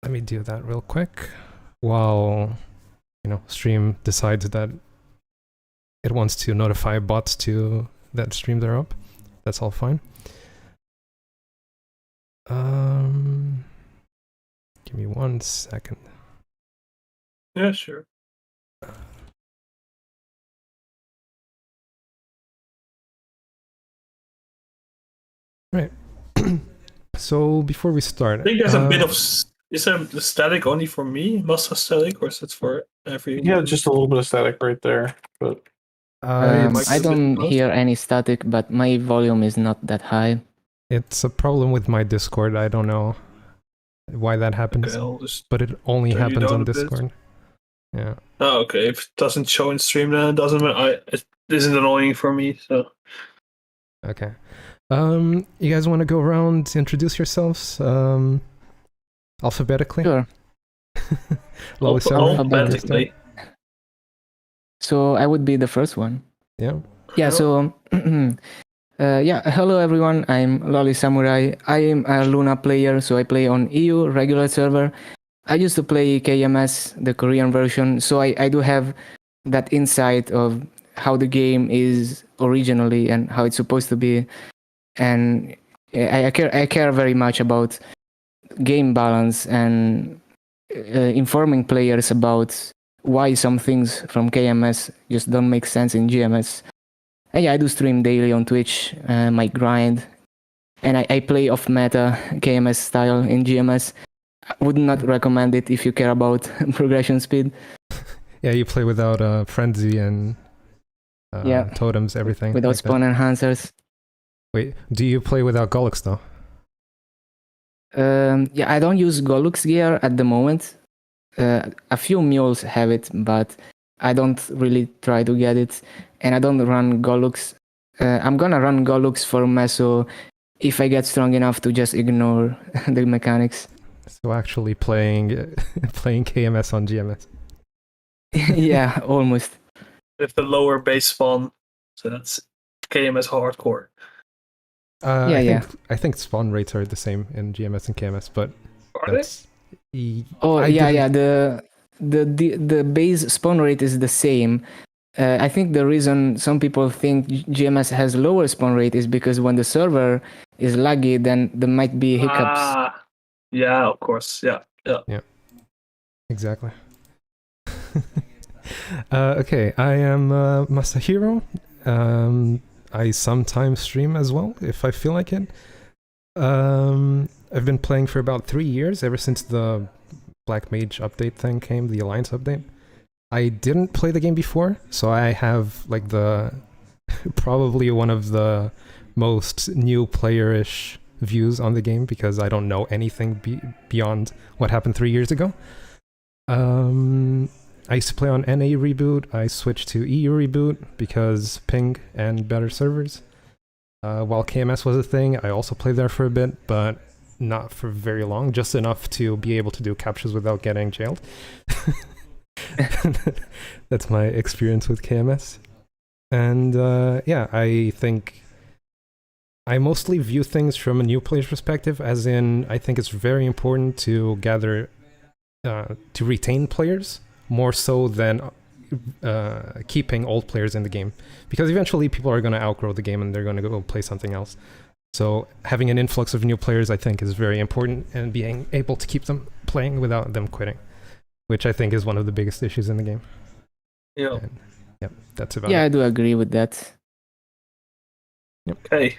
Let me do that real quick while stream decides that it wants to notify bots that streams are up. That's all fine. Give me 1 second. Yeah, sure. Right. So before we start, I think there's a bit of. Is there static only for me? Must have static, or is it for every? Yeah, just a little bit of static right there, but it's, I don't hear any static, but my volume is not that high. it's a problem with my Discord. I don't know why that happens, but it only happens on Discord. Yeah. Oh, okay. If it doesn't show in stream, then it doesn't. It isn't annoying for me. So. Okay. You guys want to go around, introduce yourselves, alphabetically? Sure. Alphabetically. So I would be the first one. Yeah. Yeah. So, hello everyone. I'm Lolisamurai. I am a Luna player, so I play on EU regular server. I used to play KMS, the Korean version, so I do have that insight of how the game is originally and how it's supposed to be. And I care very much about game balance and informing players about why some things from KMS just don't make sense in GMS. And yeah, I do stream daily on Twitch, my grind, and I play off meta KMS style in GMS. I would not recommend it if you care about progression speed. Yeah, you play without frenzy and totems, everything. Without like spawn enhancers. Wait, do you play without Gollux though? Yeah, I don't use Gollux gear at the moment. A few mules have it, but I don't really try to get it, and I don't run Gollux. I'm gonna run Gollux for Meso if I get strong enough to just ignore the mechanics. So actually playing KMS on GMS. Yeah, almost. With the lower base spawn, so that's KMS hardcore. I think spawn rates are the same in GMS and KMS, but are that's they? The base spawn rate is the same. I think the reason some people think GMS has lower spawn rate is because when the server is laggy, then there might be hiccups. Yeah, of course. Yeah. Exactly. Okay, I am Masahiro. I sometimes stream as well if I feel like it. I've been playing for about 3 years, ever since the Black Mage update thing came, the Alliance update. I didn't play the game before, so I have like probably one of the most new player-ish views on the game because I don't know anything beyond what happened 3 years ago. I used to play on NA reboot. I switched to EU reboot because ping and better servers. While KMS was a thing, I also played there for a bit, but not for very long, just enough to be able to do captures without getting jailed. That's my experience with KMS. And I think I mostly view things from a new player's perspective, as in I think it's very important to to retain players more so than keeping old players in the game, because eventually people are going to outgrow the game and they're going to go play something else. So having an influx of new players, I think, is very important, and being able to keep them playing without them quitting, which I think is one of the biggest issues in the game. Yeah. That's about it. Yeah, I do agree with that. Yep. Okay.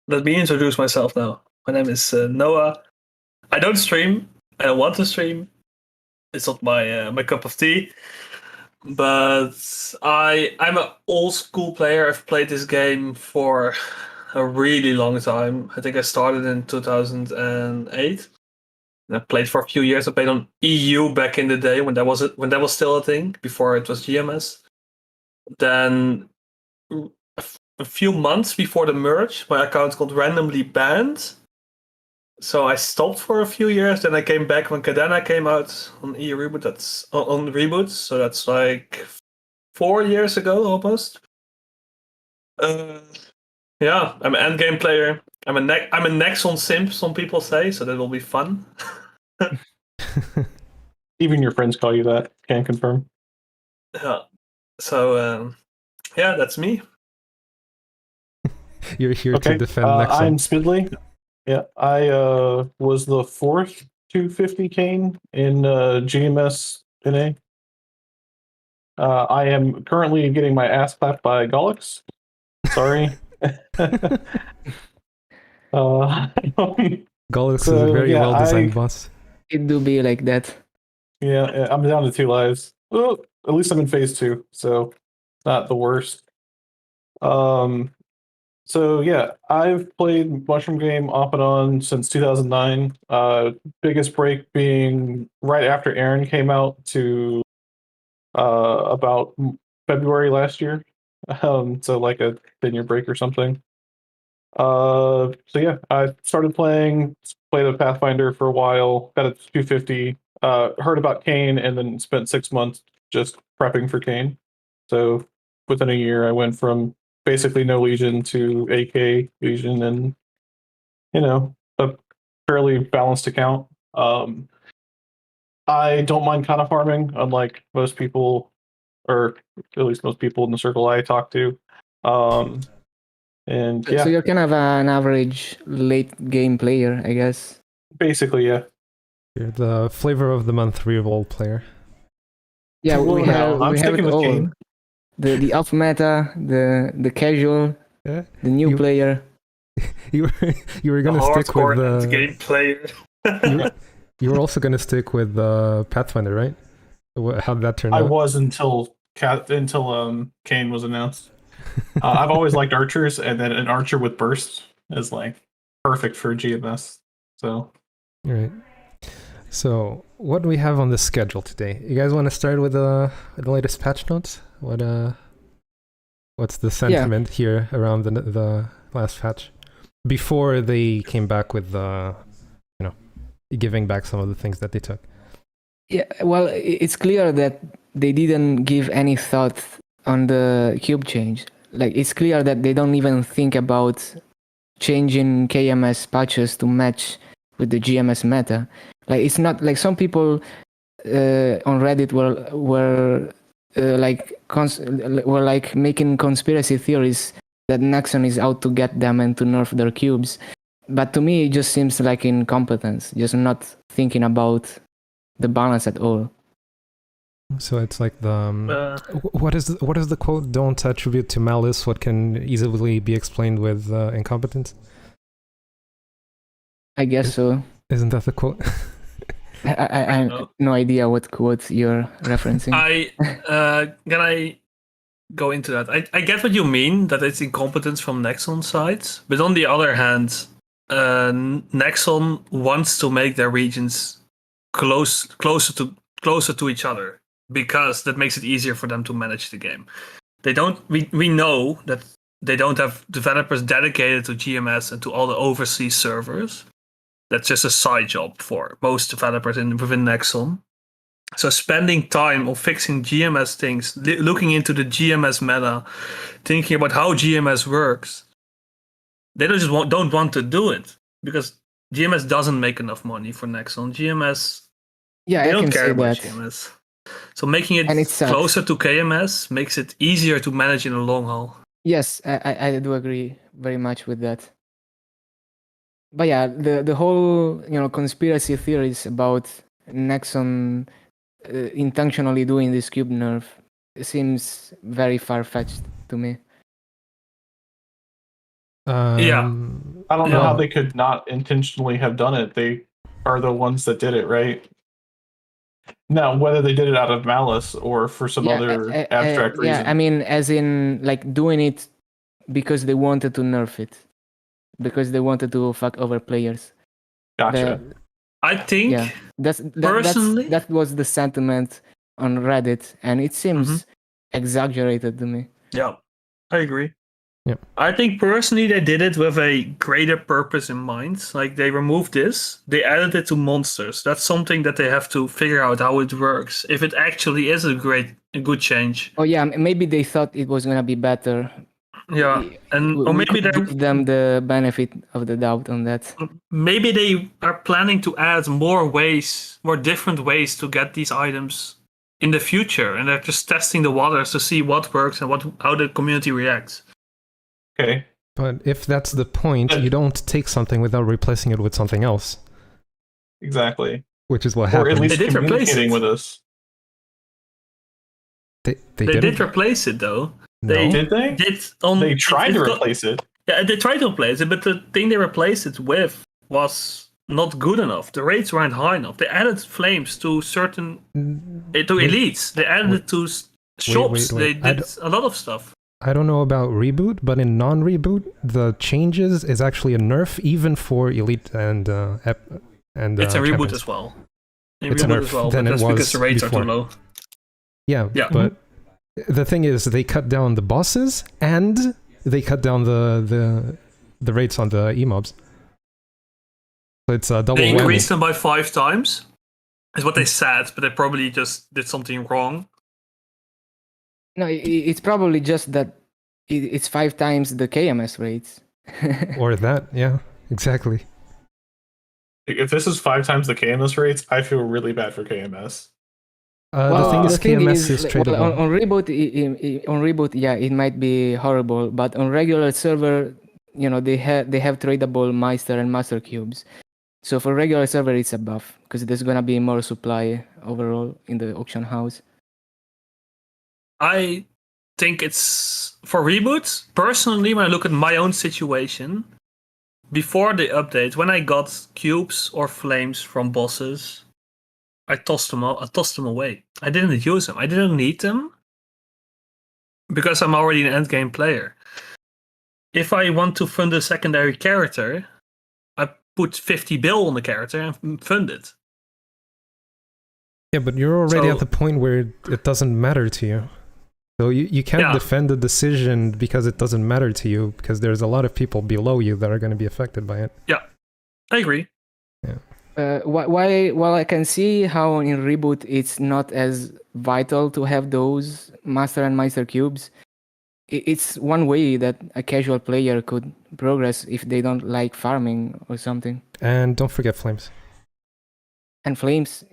Let me introduce myself now. My name is Noah. I don't stream. I don't want to stream. It's not my cup of tea. But I'm an old school player. I've played this game for a really long time. I think I started in 2008. And I played for a few years. I played on EU back in the day when that was still a thing, before it was GMS. Then a few months before the merge, my account got randomly banned. So I stopped for a few years. Then I came back when Cadena came out on EU reboot. That's on reboot. So that's like 4 years ago almost. Yeah, I'm an endgame player. I'm a Nexon simp, some people say, so that will be fun. Even your friends call you that. Can confirm. Yeah. So yeah, that's me. You're here to Okay. defend I'm Nexon. Smiddley. Yeah, I was the fourth 250 cane in GMS NA. I am currently getting my ass clapped by Gollix. Sorry. Gollix is a So, very yeah, well designed boss. It do be like that. Yeah, I'm down to 2 lives. Oh, at least I'm in phase 2, so not the worst. So yeah, I've played Mushroom Game off and on since 2009. Biggest break being right after Aaron came out to about February last year. So like a 10-year break or something. So yeah, I started played a Pathfinder for a while, got a 250, heard about Kane, and then spent 6 months just prepping for Kane. So within a year, I went from basically no Legion to AK Legion, and a fairly balanced account. I don't mind kind of farming, unlike most people, or at least most people in the circle I talk to. And yeah, So you're kind of an average late game player, I guess. basically, yeah. You're the flavor of the month reroll player. Yeah, Well, we no, have I'm we have sticking it with all. Kane. The off meta, the casual, Yeah. the new You- player. You were The gonna stick with hardcore the game player. you were also gonna stick with Pathfinder, right? How'd that turn I out? was until Kane was announced. I've always liked archers, and then an archer with burst is like perfect for GMS. So All right. So, what do we have on the schedule today? You guys want to start with the latest patch notes? What's the sentiment here around the last patch before they came back with giving back some of the things that they took? Yeah, well, it's clear that they didn't give any thought on the cube change. Like, it's clear that they don't even think about changing KMS patches to match with the GMS meta. Like, it's not like some people on Reddit were making conspiracy theories that Nexon is out to get them and to nerf their cubes. But to me, it just seems like incompetence, just not thinking about the balance at all. So it's like the what is the quote? Don't attribute to malice what can easily be explained with incompetence. I guess so. Isn't that the quote? I have no idea what quote you're referencing. Can I go into that? I get what you mean, that it's incompetence from Nexon sides, but on the other hand, Nexon wants to make their regions closer to each other, because that makes it easier for them to manage the game. We know that they don't have developers dedicated to GMS and to all the overseas servers. That's just a side job for most developers within Nexon. So spending time on fixing GMS things, looking into the GMS meta, thinking about how GMS works, they don't want to do it because GMS doesn't make enough money for Nexon. GMS, they don't care about GMS. So making it closer to KMS makes it easier to manage in the long haul. Yes, I do agree very much with that. But yeah, the whole conspiracy theories about Nexon intentionally doing this cube nerf seems very far-fetched to me. Yeah, I don't know how they could not intentionally have done it. They are the ones that did it, right? Now, whether they did it out of malice or for some other abstract reason. Yeah, I mean, as in like doing it because they wanted to nerf it, because they wanted to fuck over players. Gotcha. I think personally, that was the sentiment on Reddit, and it seems exaggerated to me. Yeah, I agree. Yep. I think personally they did it with a greater purpose in mind. Like they removed this, they added it to monsters. That's something that they have to figure out how it works. If it actually is a good change. Oh yeah, maybe they thought it was gonna be better Yeah, and or we maybe could give them the benefit of the doubt on that. maybe they are planning to add more ways, more different ways to get these items in the future, and they're just testing the waters to see what works and how the community reacts. Okay. But if that's the point, you don't take something without replacing it with something else, Exactly. which is what Or happened. at least They did replace communicating it. with us. They They didn't? did replace it though. No. Did they? They tried to replace it. Yeah, they tried to replace it, but the thing they replaced it with was not good enough. The rates weren't high enough. They added flames to certain to elites. They added it to shops. wait. They did a lot of stuff. I don't know about reboot, but in non-reboot, the changes is actually a nerf even for elite and It's a reboot champions. as well. It's a reboot nerf as well, than but it that's was because the rates before. are too low. Yeah, Yeah. but the thing is, they cut down the bosses and they cut down the rates on the emobs. So it's a double They whammy. increased them by 5 times. Is what they said, but they probably just did something wrong. No, it's probably just that it's 5 times the KMS rates. Or that, yeah, exactly. If this is 5 times the KMS rates, I feel really bad for KMS. The thing is, KMS is tradable. On reboot, yeah, it might be horrible, but on regular server, they have tradable Meister and Master cubes. So for regular server, it's a buff because there's gonna be more supply overall in the auction house. I think it's for reboots. Personally, when I look at my own situation, before the update, when I got cubes or flames from bosses, I tossed them away. I didn't use them. I didn't need them because I'm already an endgame player. If I want to fund a secondary character, I put 50 bill on the character and fund it. Yeah, but you're already So- at the point where it doesn't matter to you. So you can't defend the decision because it doesn't matter to you, because there's a lot of people below you that are going to be affected by it. I agree. While I can see how in reboot it's not as vital to have those Master and Meister cubes, it's one way that a casual player could progress if they don't like farming or something. And don't forget flames. And flames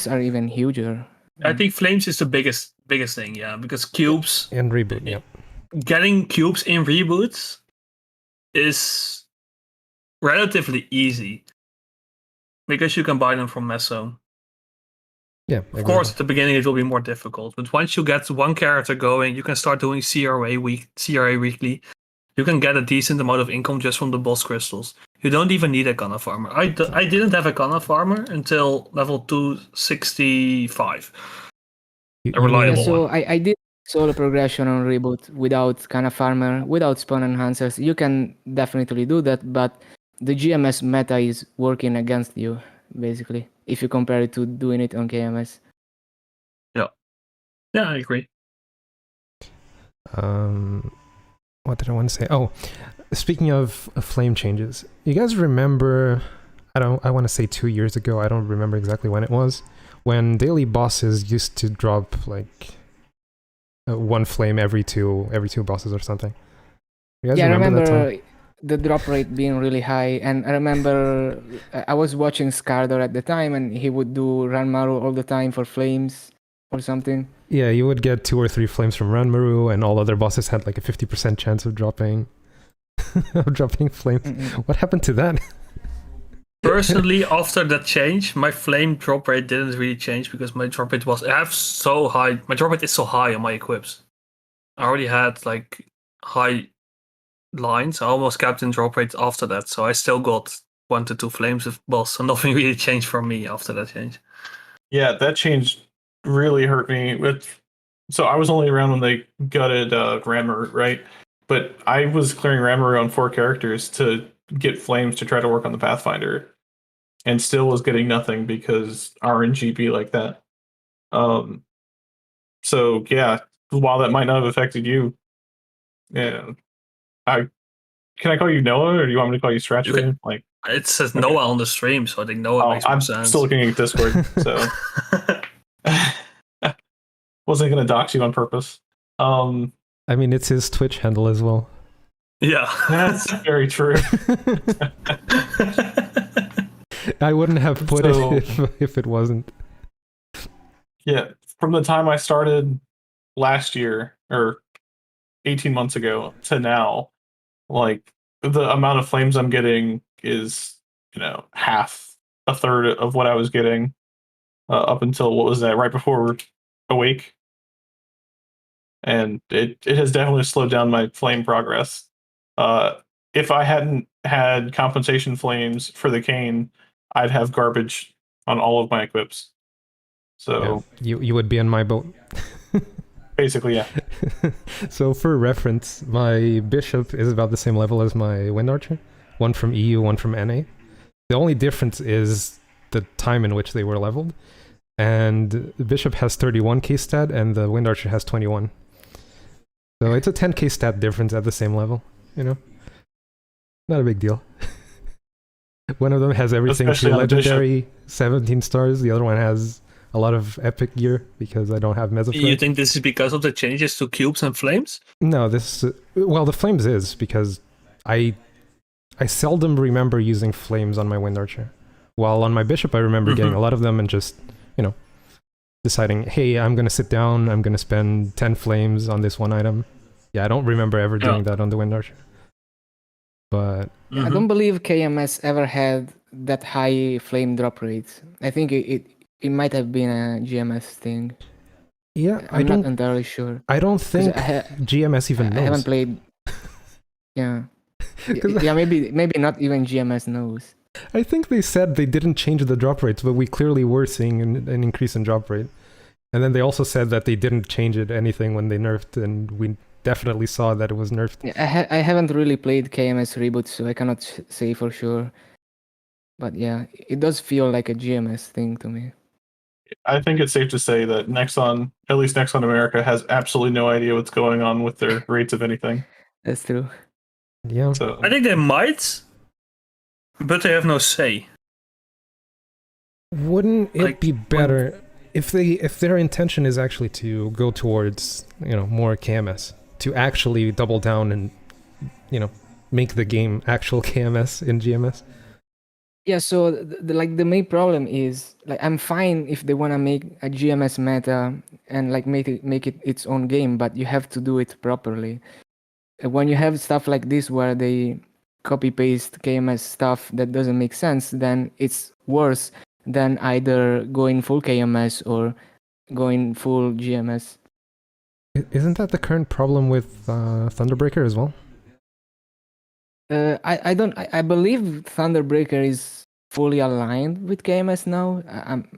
are even huger. I think flames is the biggest thing, yeah, because cubes, And reboot, yeah. getting cubes in reboots is relatively easy because you can buy them from Meso. Yeah, Of course, at the beginning it will be more difficult, but once you get one character going, you can start doing CRA weekly. You can get a decent amount of income just from the boss crystals. You don't even need a Gunna farmer. I didn't have a Gunna farmer until level 265. A reliable Yeah, so one. I did solo progression on reboot without kind of farmer, without spawn enhancers. You can definitely do that, but the GMS meta is working against you, basically, if you compare it to doing it on KMS. Yeah, I agree. What did I want to say? Oh, speaking of flame changes, you guys remember, I want to say 2 years ago, I don't remember exactly when it was, when daily bosses used to drop like one flame every two bosses or something. You guys Yeah, I remember that time? remember the drop rate being really high, and I remember I was watching Skardor at the time, and he would do Ranmaru all the time for flames or something. Yeah, you would get 2 or 3 flames from Ranmaru, and all other bosses had like a 50% chance of dropping flames. What happened to that? Personally, after that change, my flame drop rate didn't really change because my drop rate was so high. My drop rate is so high on my equips. I already had like high lines. I almost capped in drop rate after that, so I still got 1 to 2 flames of boss, so nothing really changed for me after that change. Yeah, that change really hurt me. So I was only around when they gutted Ranmaru, right? But I was clearing Ranmaru on 4 characters to get flames to try to work on the Pathfinder, and still was getting nothing because RNG be like that. So yeah, while that might not have affected you, yeah, can I call you Noah, or do you want me to call you Stratcher? Like, It says Noah on the stream, so I think Noah makes more I'm sense. still looking at Discord, so wasn't gonna dox you on purpose. I mean, it's his Twitch handle as well. Yeah. That's very true. I wouldn't have put it if it wasn't. Yeah, from the time I started last year or 18 months ago to now, like the amount of flames I'm getting is, half, a third of what I was getting up until what was that, right before Awake. And it has definitely slowed down my flame progress. If I hadn't had compensation flames for the cane, I'd have garbage on all of my equips. So you would be in my boat. basically, yeah. So for reference, my bishop is about the same level as my wind archer. One from EU, one from NA. The only difference is the time in which they were leveled. And the bishop has 31k stat and the wind archer has 21. So it's a 10k stat difference at the same level, Not a big deal. One of them has everything Especially to on the bishop. legendary, 17 stars. The other one has a lot of epic gear because I don't have Mesophyte. You think this is because of the changes to cubes and flames? No, the flames is because I seldom remember using flames on my wind archer. While on my bishop I remember getting a lot of them and just, deciding, hey, I'm gonna sit down, I'm gonna spend 10 flames on this one item. Yeah, I don't remember ever doing that on the wind archer. But I don't believe KMS ever had that high flame drop rate. I think it might have been a GMS thing. yeah, I'm not entirely sure. I don't think 'Cause GMS even knows. I haven't played. Yeah. Yeah, maybe not even GMS knows. I think they said they didn't change the drop rates, but we clearly were seeing an increase in drop rate. And then they also said that they didn't change anything when they nerfed, and we definitely saw that it was nerfed. Yeah, I haven't really played KMS Reboot, so I cannot say for sure. But yeah, it does feel like a GMS thing to me. I think it's safe to say that Nexon, at least Nexon America, has absolutely no idea what's going on with their rates of anything. That's true. Yeah. So I think they might, but they have no say. Wouldn't it Like, be better if their intention is actually to go towards, more KMS, to actually double down and, make the game actual KMS in GMS? Yeah, so the main problem is I'm fine if they wanna make a GMS meta and make it its own game, but you have to do it properly. When you have stuff like this where they copy paste KMS stuff that doesn't make sense, then it's worse than either going full KMS or going full GMS. Isn't that the current problem with Thunderbreaker as well? I believe Thunderbreaker is fully aligned with KMS now.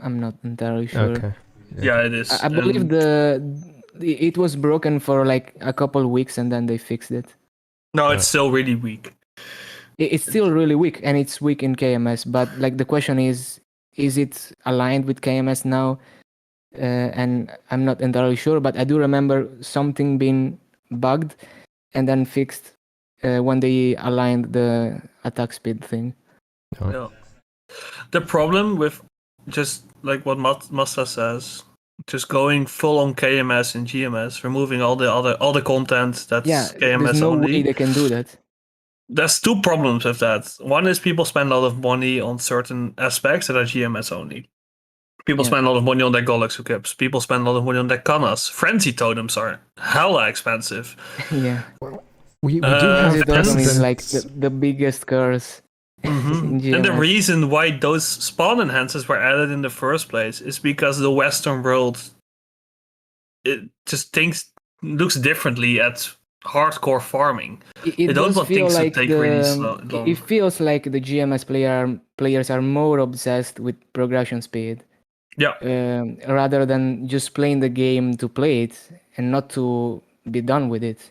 I'm not entirely sure. Okay. Yeah, it is. I believe it was broken for a couple weeks and then they fixed it. No, it's still really weak. It's still really weak and it's weak in KMS, but the question is it aligned with KMS now? And I'm not entirely sure, but I do remember something being bugged and then fixed when they aligned the attack speed thing. Oh. Yeah. The problem with just what Masta says, just going full on KMS and GMS, removing all the content that's KMS there's no only. way they can do that. There's two problems with that. One is people spend a lot of money on certain aspects that are GMS only. People spend a lot of money on their Golex equips. People spend a lot of money on their Kanas. Frenzy totems are hella expensive. Yeah. We do have It doesn't mean precedents. the biggest curse. in GMS. And the reason why those spawn enhancers were added in the first place is because the Western world looks differently at hardcore farming. It They don't does want feel things to like take really long. it feels like the GMS players are more obsessed with progression speed. Yeah. Rather than just playing the game to play it and not to be done with it.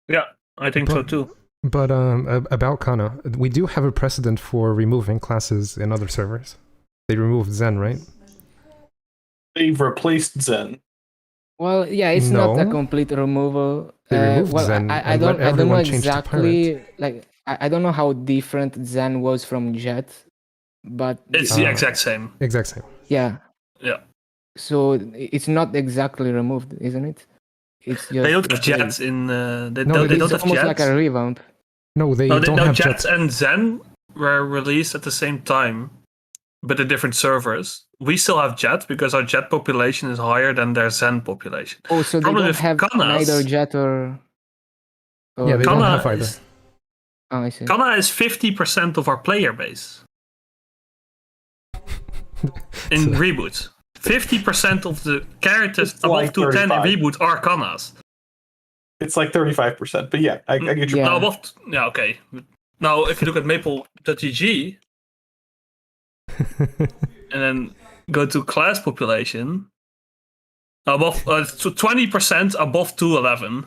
Yeah, I think so too. But about Kana, we do have a precedent for removing classes in other servers. They removed Zen, right? they've replaced Zen. Well, yeah, it's not a No. complete removal. They removed Zen I and let don't know everyone change to exactly. I don't know how different Zen was from Jet, but It's the exact same. Exact same. yeah. Yeah. So it's not exactly removed, isn't it? it's just They don't have replaced. jets in. They No, don't, they it's don't It's have almost jets. like a revamp. No, they No, don't no, have Jets jets. and Zen were released at the same time, but in different servers. We still have Jet because our Jet population is higher than their Zen population. Oh, so they Problem don't with have Kanas- neither jet or. Yeah, they don't Kana have either. Oh, I see. Kana is 50% of our player base in So- reboots. 50% of the characters It's above like 210 in 35. reboot are Kanas. It's like 35%, but yeah, I get your Yeah. No, okay. Now, if you look at Maple.gg and then go to class population, above 20% above 211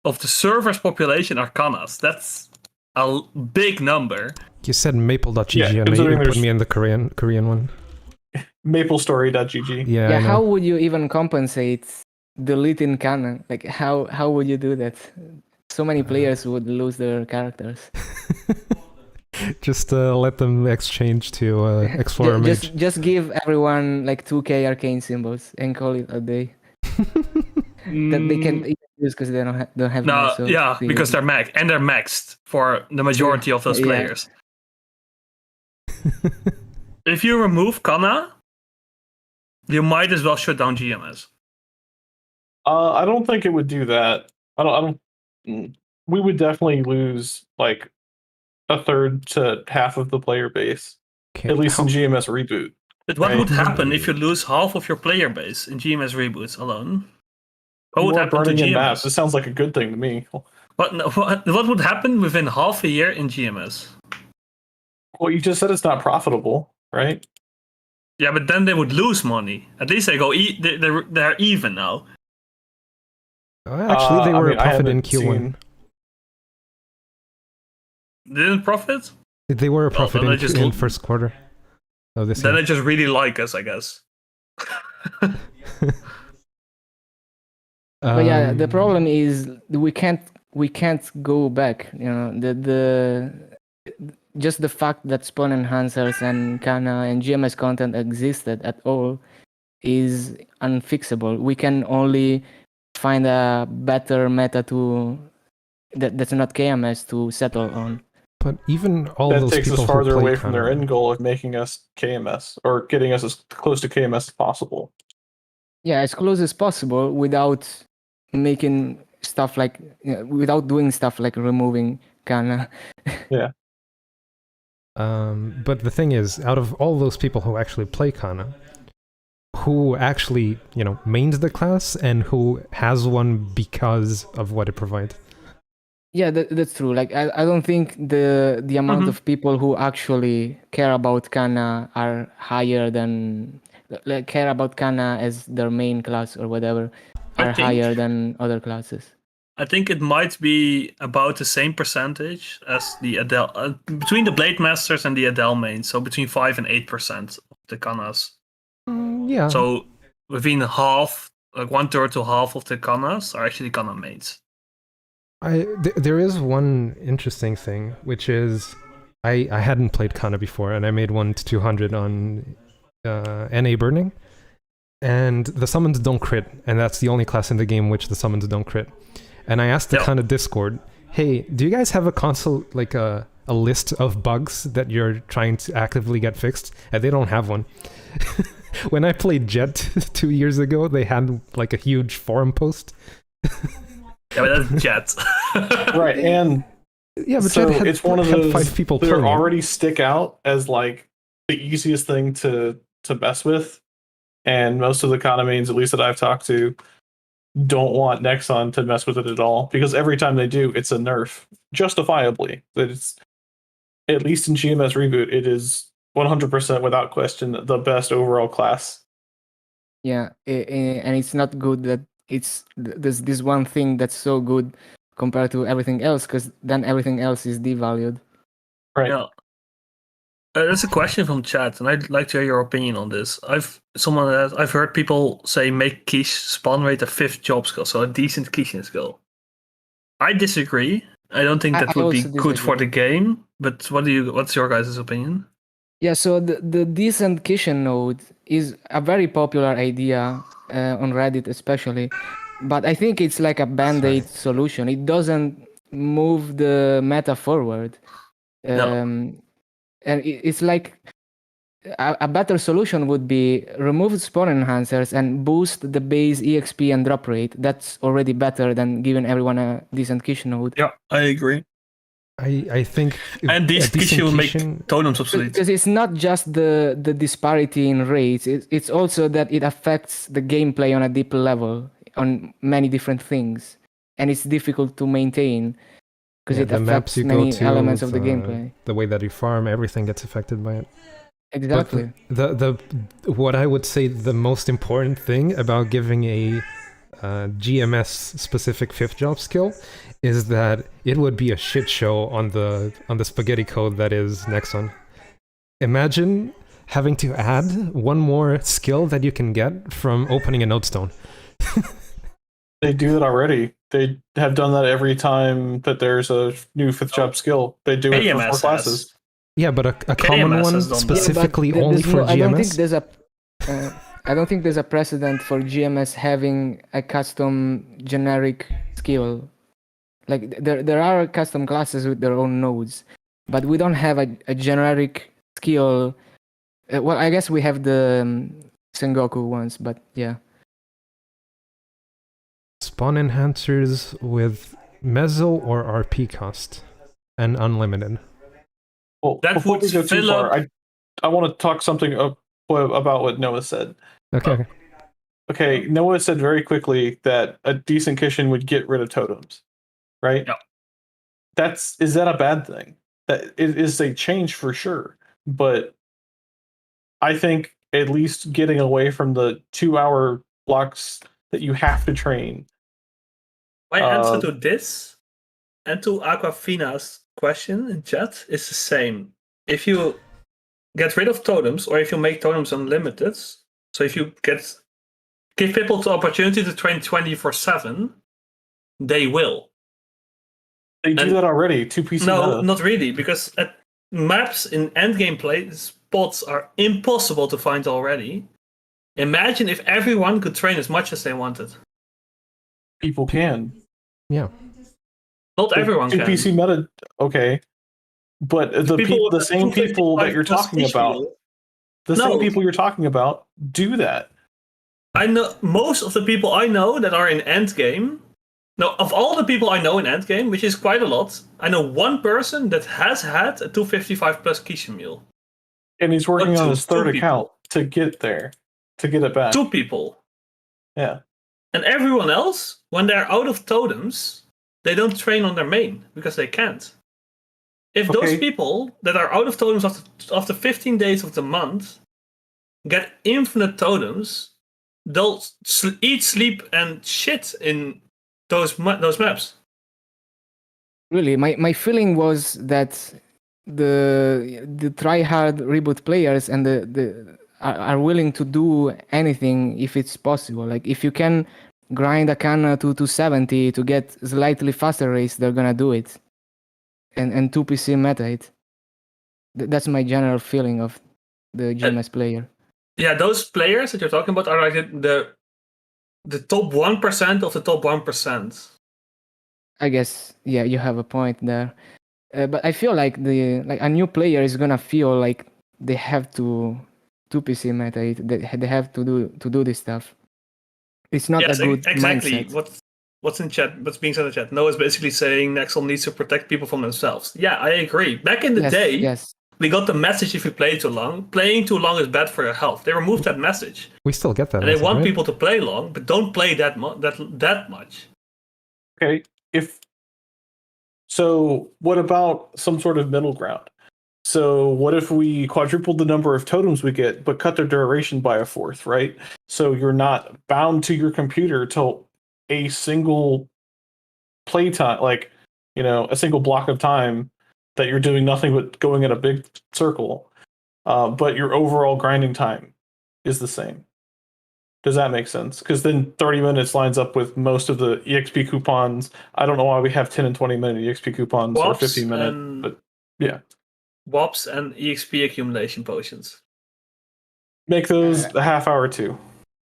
of the server's population are Kanas. That's a big number. You said maple.gg Yeah, and considering you put there's- me in the Korean one. MapleStory.gg. Yeah, Yeah, I know. how would you even compensate deleting canon? Like, how would you do that? So many players would lose their characters. Just let them exchange to Explorer Mage. Just give everyone like 2k arcane symbols and call it a day. That they can use because they don't have No, more, so yeah, they because use they're maxed for the majority of those Yeah. players. If you remove Kana, you might as well shut down GMS. I don't think it would do that. I don't. We would definitely lose like a third to half of the player base, Okay, at least in how- GMS reboot. But what Right. would happen if you lose half of your player base in GMS reboots alone? What You would are happen to burning in GMS? maps. This sounds like a good thing to me. What would happen within half a year in GMS? Well, you just said it's not profitable, right? Yeah, but then they would lose money. At least they go. They're even now. Actually, they I were mean, a I profit in haven't Q1. seen- They didn't profit. They were a profit then in, they just in l- first quarter of this Then year. they just really like us, I guess. But yeah, the Um, problem is we can't go back. You know, the just the fact that spawn enhancers and Kana and GMS content existed at all is unfixable. We can only find a better meta that's not KMS to settle on. But even all That those takes people us farther who play away from their Kana- end goal of making us KMS or getting us as close to KMS as possible. Yeah, as close as possible without making stuff like without doing stuff like removing Kana. But the thing is, out of all those people who actually play Kana, who actually, mains the class and who has one because of what it provides? Yeah, that's true. Like I don't think the amount Mhm. of people who actually care about Kana are higher than like care about Kana as their main class or whatever I are think- higher than other classes. I think it might be about the same percentage as the Adele between the Blade Masters and the Adele mains. So between 5 and 8% of the Kanas. Yeah. So within half, like 1/3 to half of the Kanas are actually Kana mains. There is one interesting thing, which is I hadn't played Kana before, and I made one to 200 on NA Burning, and the summons don't crit, and that's the only class in the game which the summons don't crit. And I asked the Yeah. Kana Discord, hey, do you guys have a console, like a list of bugs that you're trying to actively get fixed? And they don't have one. When I played Jet 2 years ago, they had like a huge forum post. Yeah, but that's Jet. Right, and Yeah, but so Jet had, it's one of had those 5 people that playing it. already stick out as like the easiest thing to mess with, and most of the Kana mains, at least that I've talked to, don't want Nexon to mess with it at all because every time they do, it's a nerf, justifiably. That it's at least in GMS reboot, it is 100% without question the best overall class. Yeah, and it's not good that there's this one thing that's so good compared to everything else, because then everything else is devalued. Right. Yeah. That's a question from chat, and I'd like to hear your opinion on this. I've heard people say make quiche spawn rate a 5th job skill, so a decent quiche skill. I disagree. I don't think that I would be also good for the disagree. game. But what's your guys' opinion? Yeah, so the decent Kishin node is a very popular idea on Reddit, especially. But I think it's like a band-aid solution. It doesn't move the meta forward. And it's like a better solution would be remove spawn enhancers and boost the base EXP and drop rate. That's already better than giving everyone a decent quiche node. Yeah, I agree. I think And these quiche will make totems obsolete. Because it's not just the disparity in rates, it's also that it affects the gameplay on a deep level on many different things, and it's difficult to maintain because it affects many elements of the gameplay. The way that you farm, everything gets affected by it. Exactly. But the what I would say the most important thing about giving a GMS specific fifth job skill is that it would be a shit show on the spaghetti code that is Nexon. Imagine having to add one more skill that you can get from opening a nodestone. They do that already. They have done that every time that there's a new fifth job skill. They do it for 4 classes. Yeah, but a common one specifically only for GMS? I don't think there's a precedent for GMS having a custom generic skill. Like there are custom classes with their own nodes, but we don't have a generic skill. Well, I guess we have the Sengoku ones, but yeah. Spawn enhancers with Mezzo or RP cost and unlimited. Well, that before would we go too fill far, up. I want to talk something about what Noah said. Okay. Okay, Noah said very quickly that a decent kitchen would get rid of totems, right? Yeah. Is that a bad thing? That it is a change for sure, but I think at least getting away from the 2-hour blocks that you have to train. My answer to this and to Aquafina's question in chat is the same. If you get rid of totems, or if you make totems unlimited, so if you give people the opportunity to train 24/7, they will. They do that already. 2 PC No, meta. not really, because maps in endgame play spots are impossible to find already. Imagine if everyone could train as much as they wanted. People can. Yeah. Not everyone can. 2 PC meta, okay. But the same people that you're talking about, same people you're talking about do that. I know most of the people I know that are in endgame. No, of all the people I know in endgame, which is quite a lot, I know one person that has had a 255 plus quiche meal. And he's working on his third account to get there, to get it back. 2 people. Yeah. And everyone else, when they're out of totems, they don't train on their main because they can't. If those people that are out of totems after 15 days of the month get infinite totems, they'll eat, sleep, and shit in those maps. Really, my feeling was that the try-hard reboot players and the are willing to do anything if it's possible. Like if you can grind a Kana to 270 to get slightly faster race, they're gonna do it. And 2 PC meta it. That's my general feeling of the GMS player. Yeah, those players that you're talking about are like the top 1% of the top 1%. I guess, yeah, you have a point there. But I feel like a new player is gonna feel like they have to 2 PC meta it. They have to do this stuff. It's not a good mindset. What's in chat? What's being said in chat? Noah's basically saying Nexel needs to protect people from themselves. Yeah, I agree. Back in the day, we got the message if you play too long. Playing too long is bad for your health. They removed that message. We still get that. And they want people to play long, but don't play that much. Okay. So what about some sort of middle ground? So what if we quadrupled the number of totems we get, but cut their duration by 1/4, right? So you're not bound to your computer till a single playtime, like, a single block of time that you're doing nothing but going in a big circle, but your overall grinding time is the same. Does that make sense? Because then 30 minutes lines up with most of the EXP coupons. I don't know why we have 10 and 20 minute EXP coupons or 15 minute, but yeah. WAPs and EXP accumulation potions. Make those a half hour too.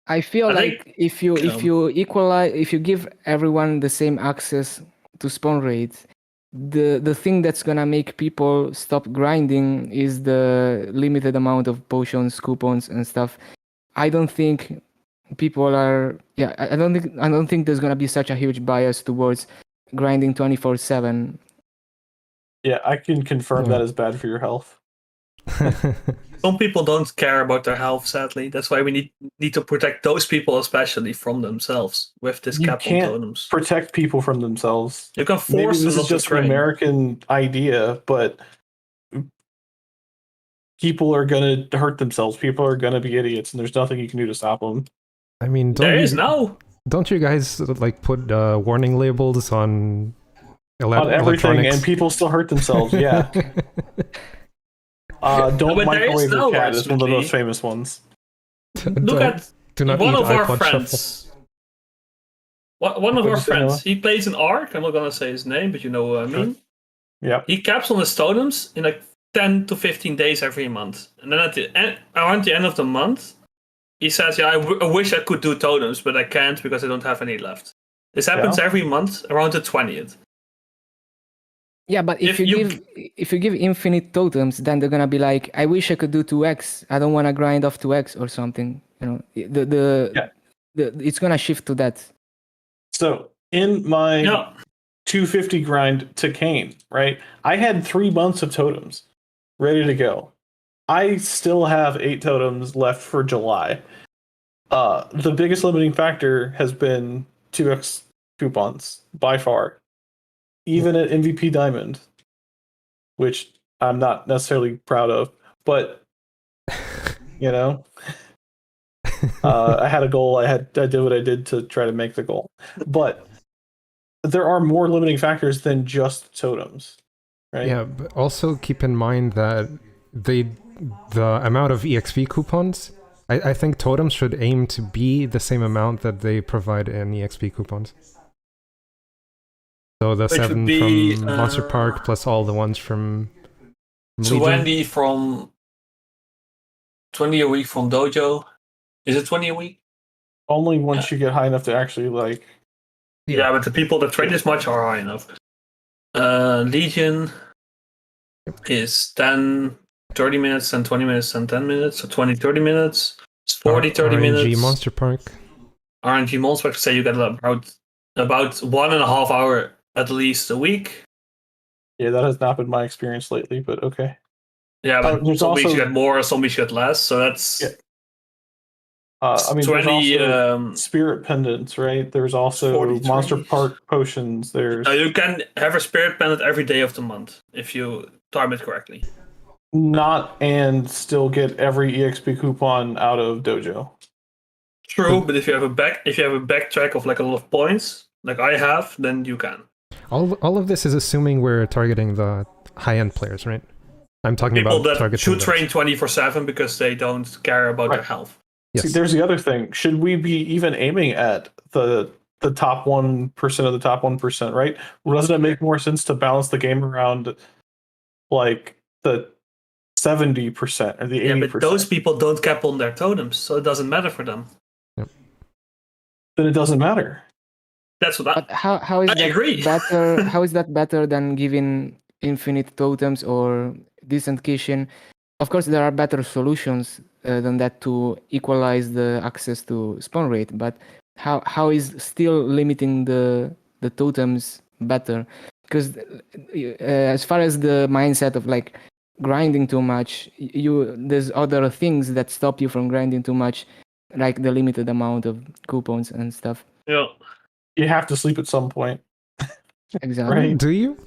I feel I like think- if you give everyone the same access to spawn rate, the thing that's gonna make people stop grinding is the limited amount of potions, coupons, and stuff. I don't think people are. Yeah, I don't think there's gonna be such a huge bias towards grinding 24/7. Yeah, I can confirm Yeah. that is bad for your health. Some people don't care about their health, sadly. That's why we need to protect those people, especially from themselves, with this You cap on can't totems. protect people from themselves. You can Maybe force them this is not to just an train. American idea, but people are gonna hurt themselves. People are gonna be idiots, and there's nothing you can do to stop them. I mean, There is now. don't you guys like put warning labels on On everything, electronics? and people still hurt themselves. Yeah. Don't but there is microwave your no cat is one of the ultimately. most famous ones. Look at do not one eat of our iPod friends. One of What'd our you say, friends. Noah? He plays an Ark. I'm not gonna say his name, but you know what I mean. Yeah. He caps on his totems in like 10 to 15 days every month, and then around the end of the month, he says, "Yeah, I wish I could do totems, but I can't because I don't have any left." This happens every month around the 20th. Yeah, but if If you give infinite totems, then they're gonna be like, I wish I could do 2x. I don't want to grind off 2x or something. You know, it's gonna shift to that. So in my Yeah. 250 grind to Kane, right? I had 3 months of totems ready to go. I still have 8 totems left for July. The biggest limiting factor has been 2x coupons by far. Even at MVP Diamond, which I'm not necessarily proud of, but you know, I had a goal. I did what I did to try to make the goal, but there are more limiting factors than just totems, right? Yeah, but also keep in mind that the amount of EXP coupons, I think totems should aim to be the same amount that they provide in EXP coupons. So the Which would 7 be, from Monster Park plus all the ones from Legion. 20 a week from Dojo. Is it 20 a week? Only once you get high enough to actually like. Yeah, but the people that trade this much are high enough. Legion is 10, 30 minutes, and 20 minutes, and 10 minutes. So 20, 30 minutes. It's 40, 30 RNG minutes. Monster Park. RNG Monster Park, say you get about 1.5 hour at least a week. Yeah, that has not been my experience lately, but okay. Yeah, but there's some weeks also- you get more, some weeks you get less. So that's Yeah. I mean, 20. there's also spirit pendants, right? There's also 43. Monster Park potions. There's You can have a spirit pendant every day of the month if you time it correctly. not and still get every EXP coupon out of Dojo. True, but if you have a backtrack of like a lot of points, like I have, then you can. All of this is assuming we're targeting the high-end players, right? I'm talking People about that targeting should those. train 24/7 because they don't care about their Right. health. Yes. See, there's the other thing. Should we be even aiming at the top 1% of the top 1%, right? Well, doesn't it make more sense to balance the game around like the 70% or the 80%? Yeah, but those people don't cap on their totems, so it doesn't matter for them. Then it doesn't matter. That's what But how is I that agree. better? How is that better than giving infinite totems or decent kitchen? Of course, there are better solutions than that to equalize the access to spawn rate. But how is still limiting the totems better? Because as far as the mindset of like grinding too much, there's other things that stop you from grinding too much, like the limited amount of coupons and stuff. Yeah. You have to sleep at some point. Exactly. Right. Do you?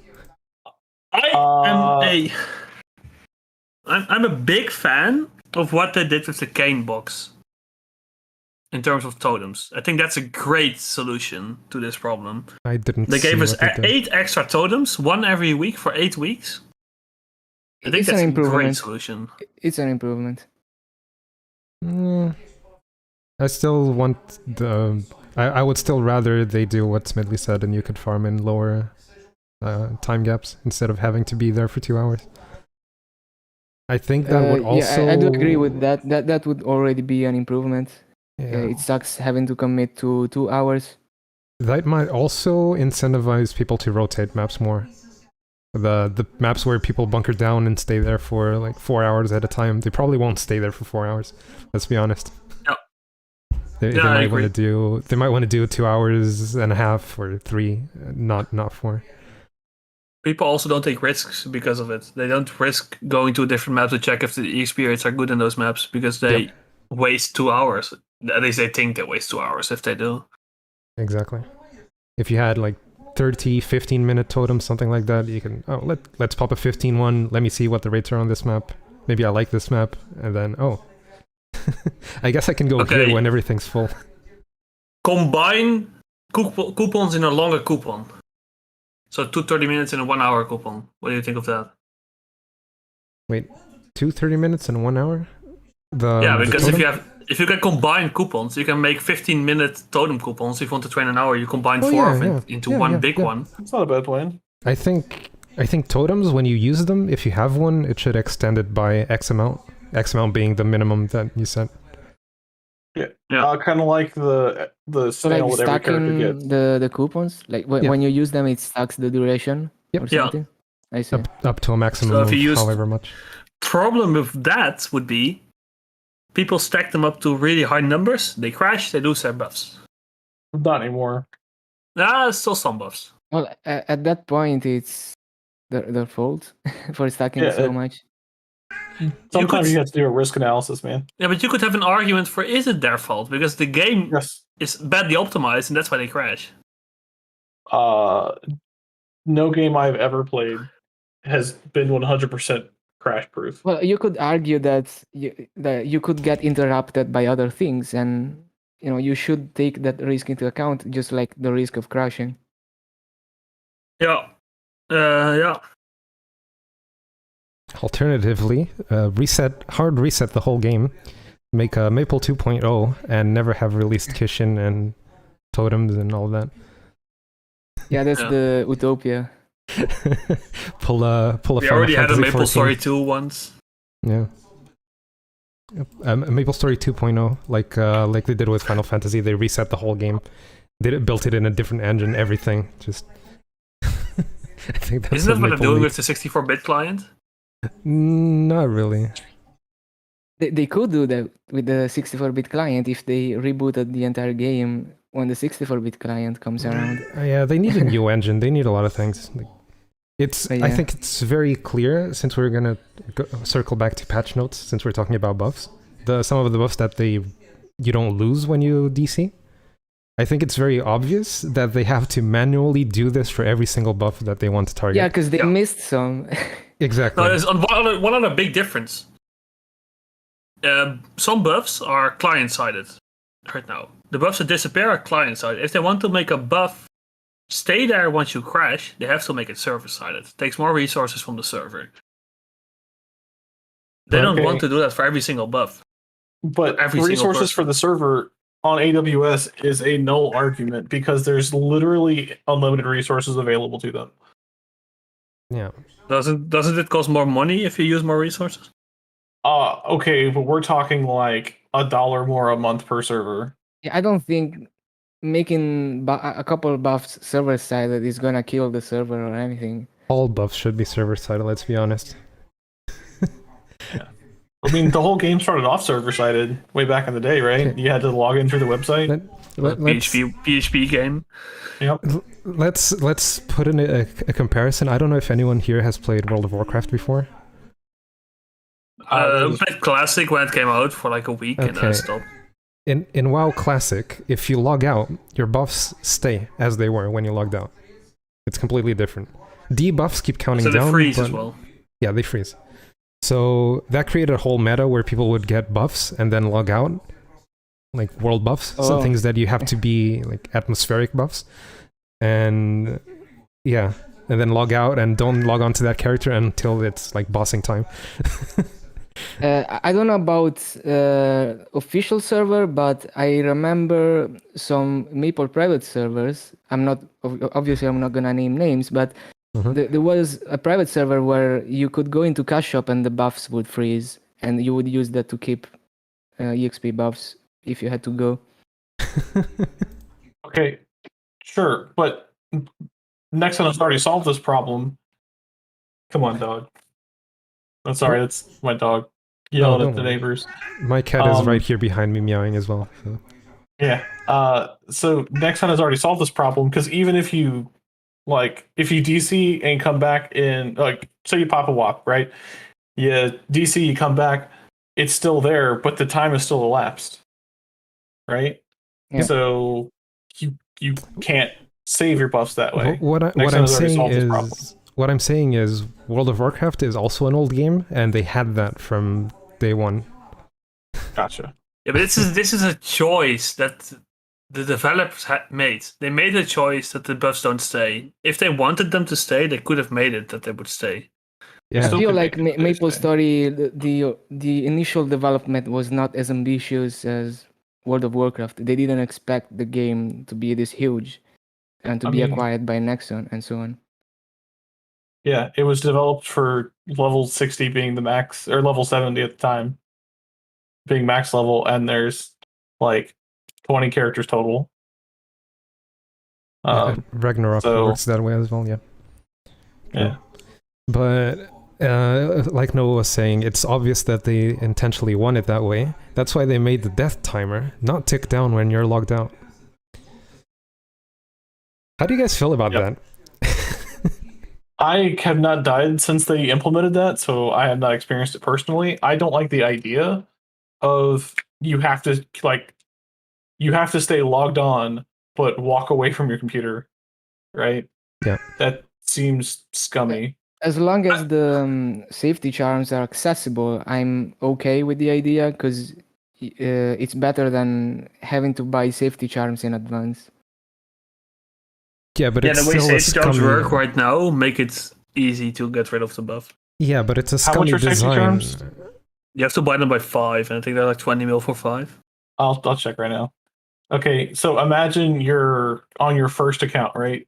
I'm a big fan of what they did with the cane box in terms of totems. I think that's a great solution to this problem. I didn't. They gave see us what they did. 8 extra totems, one every week for 8 weeks. I think It's an that's a great improvement. solution. It's an improvement. I still want the. I would still rather they do what Smiddley said, and you could farm in lower time gaps instead of having to be there for 2 hours. I think that would also. I do agree with that. That would already be an improvement. Yeah. It sucks having to commit to 2 hours. That might also incentivize people to rotate maps more. The maps where people bunker down and stay there for like 4 hours at a time, they probably won't stay there for 4 hours. Let's be honest. Yeah. They Yeah, I might agree. want to do. They might want to do 2 hours and a half or 3, not 4. People also don't take risks because of it. They don't risk going to a different map to check if the experience are good in those maps because they waste 2 hours. At least they think they waste 2 hours if they do. Exactly. If you had like 30, 15-minute totems, something like that, you can, let's pop a 15 one, let me see what the rates are on this map. Maybe I like this map, and then, I guess I can go Okay. here when everything's full. Combine coupons in a longer coupon. So 2 30 minutes and a 1 hour coupon. What do you think of that? Wait, 2 30 minutes and 1 hour? Yeah, the because totem? if you can combine coupons, you can make 15-minute totem coupons. If you want to train an hour, you combine Oh, 4 yeah, of it yeah. into Yeah, one yeah, big yeah. one. It's not a bad plan. I think totems, when you use them, if you have one, it should extend it by X amount. X amount being the minimum that you set. Yeah. Kind of like the So snail like that every character stacking gets. the coupons, like Yeah. when you use them, it stacks the duration Yep. or Yeah. something. I see. Up to a maximum So if of you use- however much. Problem with that would be people stack them up to really high numbers. They crash. They lose their buffs. Not anymore. Still some buffs. Well, at that point, it's their fault for stacking Yeah, so much. Sometimes could- you have to do a risk analysis, man. Yeah, but you could have an argument for is it their fault because the game Yes. is badly optimized and that's why they crash. No game I've ever played has been 100% crash proof. Well, you could argue that you could get interrupted by other things, and you should take that risk into account, just like the risk of crashing. Yeah. Yeah. Alternatively, hard reset the whole game, make a Maple 2.0, and never have released Kishin and totems and all that. Yeah, that's Yeah. the utopia. pull a We Final already had a Fantasy Maple 14. Story 2 once. Yeah. Maple Story 2.0, like they did with Final Fantasy, they reset the whole game. Built it in a different engine, everything. Just. I think that's Isn't that what they're Maple doing needs. with the 64-bit client? Not really. They could do that with the 64-bit client if they rebooted the entire game when the 64-bit client comes around. Yeah, they need a new engine. They need a lot of things. But I yeah. think it's very clear, since we're gonna circle back to patch notes, since we're talking about buffs. Some of the buffs that you don't lose when you DC. I think it's very obvious that they have to manually do this for every single buff that they want to target. Yeah, because they Yeah. missed some. Exactly. No, there's one other big difference. Some buffs are client-sided right now. The buffs that disappear are client-sided. If they want to make a buff stay there once you crash, they have to make it server-sided. It takes more resources from the server. They don't Okay. want to do that for every single buff. But Every single resources person. for the server on AWS is a null argument because there's literally unlimited resources available to them. Yeah. Doesn't it cost more money if you use more resources? Okay, but we're talking like $1 more a month per server. Yeah, I don't think making a couple buffs server-sided is gonna kill the server or anything. All buffs should be server-sided, let's be honest. I mean, the whole game started off server-sided way back in the day, right? Okay. You had to log in through the website. Let's, PHP game. Yep. let's put in a comparison. I don't know if anyone here has played World of Warcraft before. Played Classic when it came out for like a week and Okay. I stopped. In WoW Classic, if you log out, your buffs stay as they were when you logged out. It's completely different. Debuffs keep counting So they down. freeze but, as well. Yeah, they freeze. So that created a whole meta where people would get buffs and then log out, like world buffs, some Oh. things that you have to be like atmospheric buffs, and yeah, and then log out and don't log on to that character until it's like bossing time. I don't know about official server, but I remember some Maple private servers. I'm not gonna name names, but There was a private server where you could go into cash shop and the buffs would freeze, and you would use that to keep EXP buffs if you had to go. Okay, sure, but Nexon has already solved this problem. Come on, dog. I'm sorry, that's my dog yelling at the neighbors. My cat is right here behind me meowing as well. So. Yeah. So Nexon has already solved this problem because even if you DC and come back in, like, so you pop a WAP, right? You DC, you come back, it's still there, but the time is still elapsed, right? Yeah. So you can't save your buffs that way. What I'm saying is World of Warcraft is also an old game, and they had that from day one. Gotcha. Yeah, but this is a choice that the developers made. They made a choice that the buffs don't stay. If they wanted them to stay, they could have made it that they would stay. Yeah. I feel like MapleStory, the initial development was not as ambitious as World of Warcraft. They didn't expect the game to be this huge and to be acquired by Nexon and so on. Yeah, it was developed for level 60 being the max, or level 70 at the time being max level, and there's like 20 characters total. Ragnarok works that way as well, yeah. Yeah. But like Noah was saying, it's obvious that they intentionally want it that way. That's why they made the death timer not tick down when you're logged out. How do you guys feel about that? I have not died since they implemented that, so I have not experienced it personally. I don't like the idea of you have to stay logged on but walk away from your computer, right? Yeah. That seems scummy. As long as the safety charms are accessible, I'm okay with the idea, because it's better than having to buy safety charms in advance. Yeah, but it's the way still safety charms work right now make it easy to get rid of the buff. Yeah, but it's a scummy design. You have to buy them by 5, and I think they're like 20 mil for 5. I'll check right now. Okay, so imagine you're on your first account, right?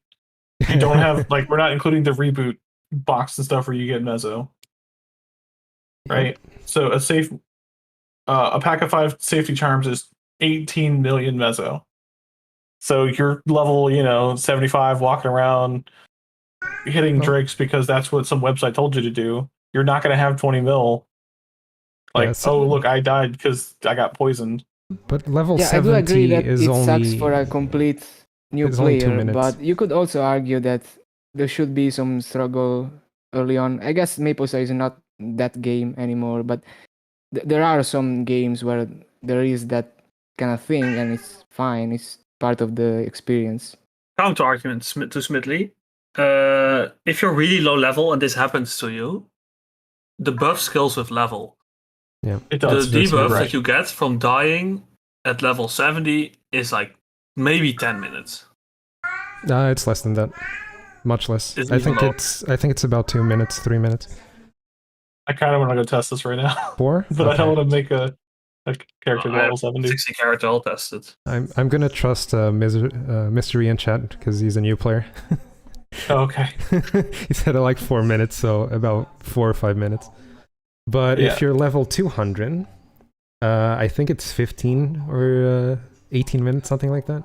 You don't have, like, we're not including the reboot box and stuff where you get Mezzo, right? So a pack of 5 safety charms is 18 million Mezzo. So you're level, 75, walking around, hitting drakes because that's what some website told you to do. You're not going to have 20 mil. Like, look, I died because I got poisoned. But level 70 I do agree that is it only... sucks for a complete new player, but you could also argue that there should be some struggle early on. I guess MapleStory is not that game anymore, but there are some games where there is that kind of thing, and it's fine. It's part of the experience. Counter argument to Smiddley. If you're really low level and this happens to you, the buff scales with level. Yeah, it does. The debuff that you get from dying at level 70 is like maybe 10 minutes. It's less than that. Much less. I think it's about 2 minutes, 3 minutes. I kind of want to go test this right now. 4? But I don't want to make a character level 70. 60 character, I'll test it. I'm gonna trust Mystery in chat because he's a new player. Okay. He said like 4 minutes, so about 4 or 5 minutes. But if you're level 200, I think it's 15 or 18 minutes, something like that.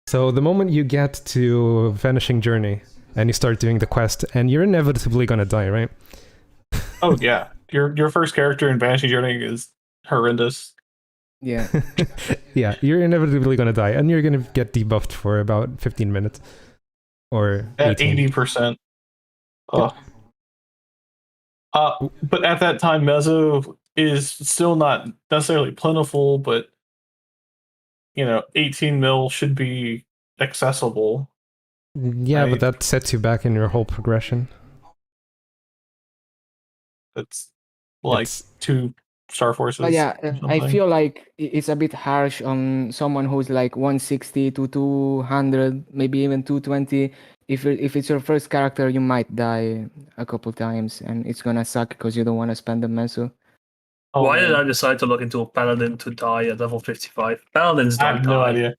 So the moment you get to Vanishing Journey and you start doing the quest, and you're inevitably gonna die, right? Oh yeah, your first character in Vanishing Journey is horrendous. Yeah. Yeah, you're inevitably gonna die, and you're gonna get debuffed for about 15 minutes. Or at 80%. Yeah. But at that time, Mezzo is still not necessarily plentiful, but 18 mil should be accessible. Yeah, right? But that sets you back in your whole progression. It's like 2 Starforces. Yeah, I feel like it's a bit harsh on someone who's like 160 to 200, maybe even 220. If it's your first character, you might die a couple times, and it's gonna suck because you don't want to spend the Mezzo. Why did I decide to look into a Paladin to die at level 55? Paladins don't die. I have no idea.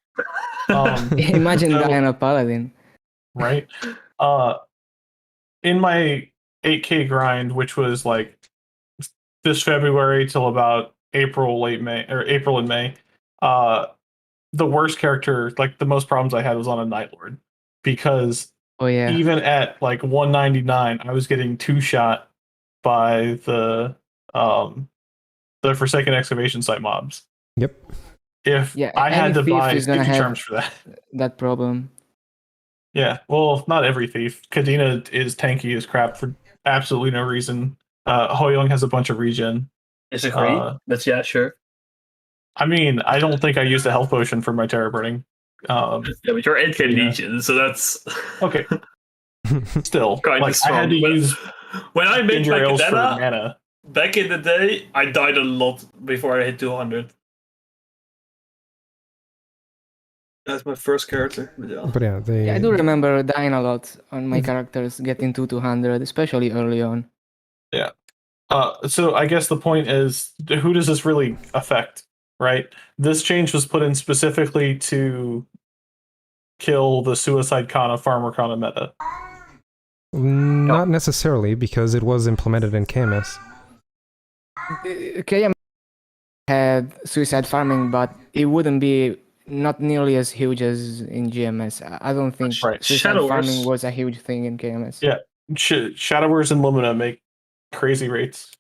Imagine dying a Paladin. Right? In my 8K grind, which was like this February till about April, late May, or April and May, the worst character, like the most problems I had was on a Night Lord, because Oh yeah. even at like 199, I was getting two shot by the Forsaken Excavation Site mobs. Yep. If Yeah, I had any to thief buy is gonna 50 have charms for that. that problem. Yeah, well, not every thief. Kadena is tanky as crap for absolutely no reason. Hoyoung has a bunch of regen. Disagree. But yeah, sure. I mean, I don't think I used a health potion for my Terror Burning. Yeah, but you're 8K Yeah. Legion, so that's Okay, still, kind like of strong. I had to But use when I made ginger my ales for Kadena, mana. back in the day, I died a lot before I hit 200. That's my first character. But yeah. But yeah, they. Yeah, I do remember dying a lot on my characters, getting to 200, especially early on. So I guess the point is, who does this really affect, right? This change was put in specifically to kill the Suicide Kana, Farmer Kana meta. Not necessarily, because it was implemented in KMS. KM had suicide farming, but it wouldn't be not nearly as huge as in GMS. I don't think Right. suicide Shadowers. farming was a huge thing in KMS. Yeah. Shadowers and Lumina make crazy rates.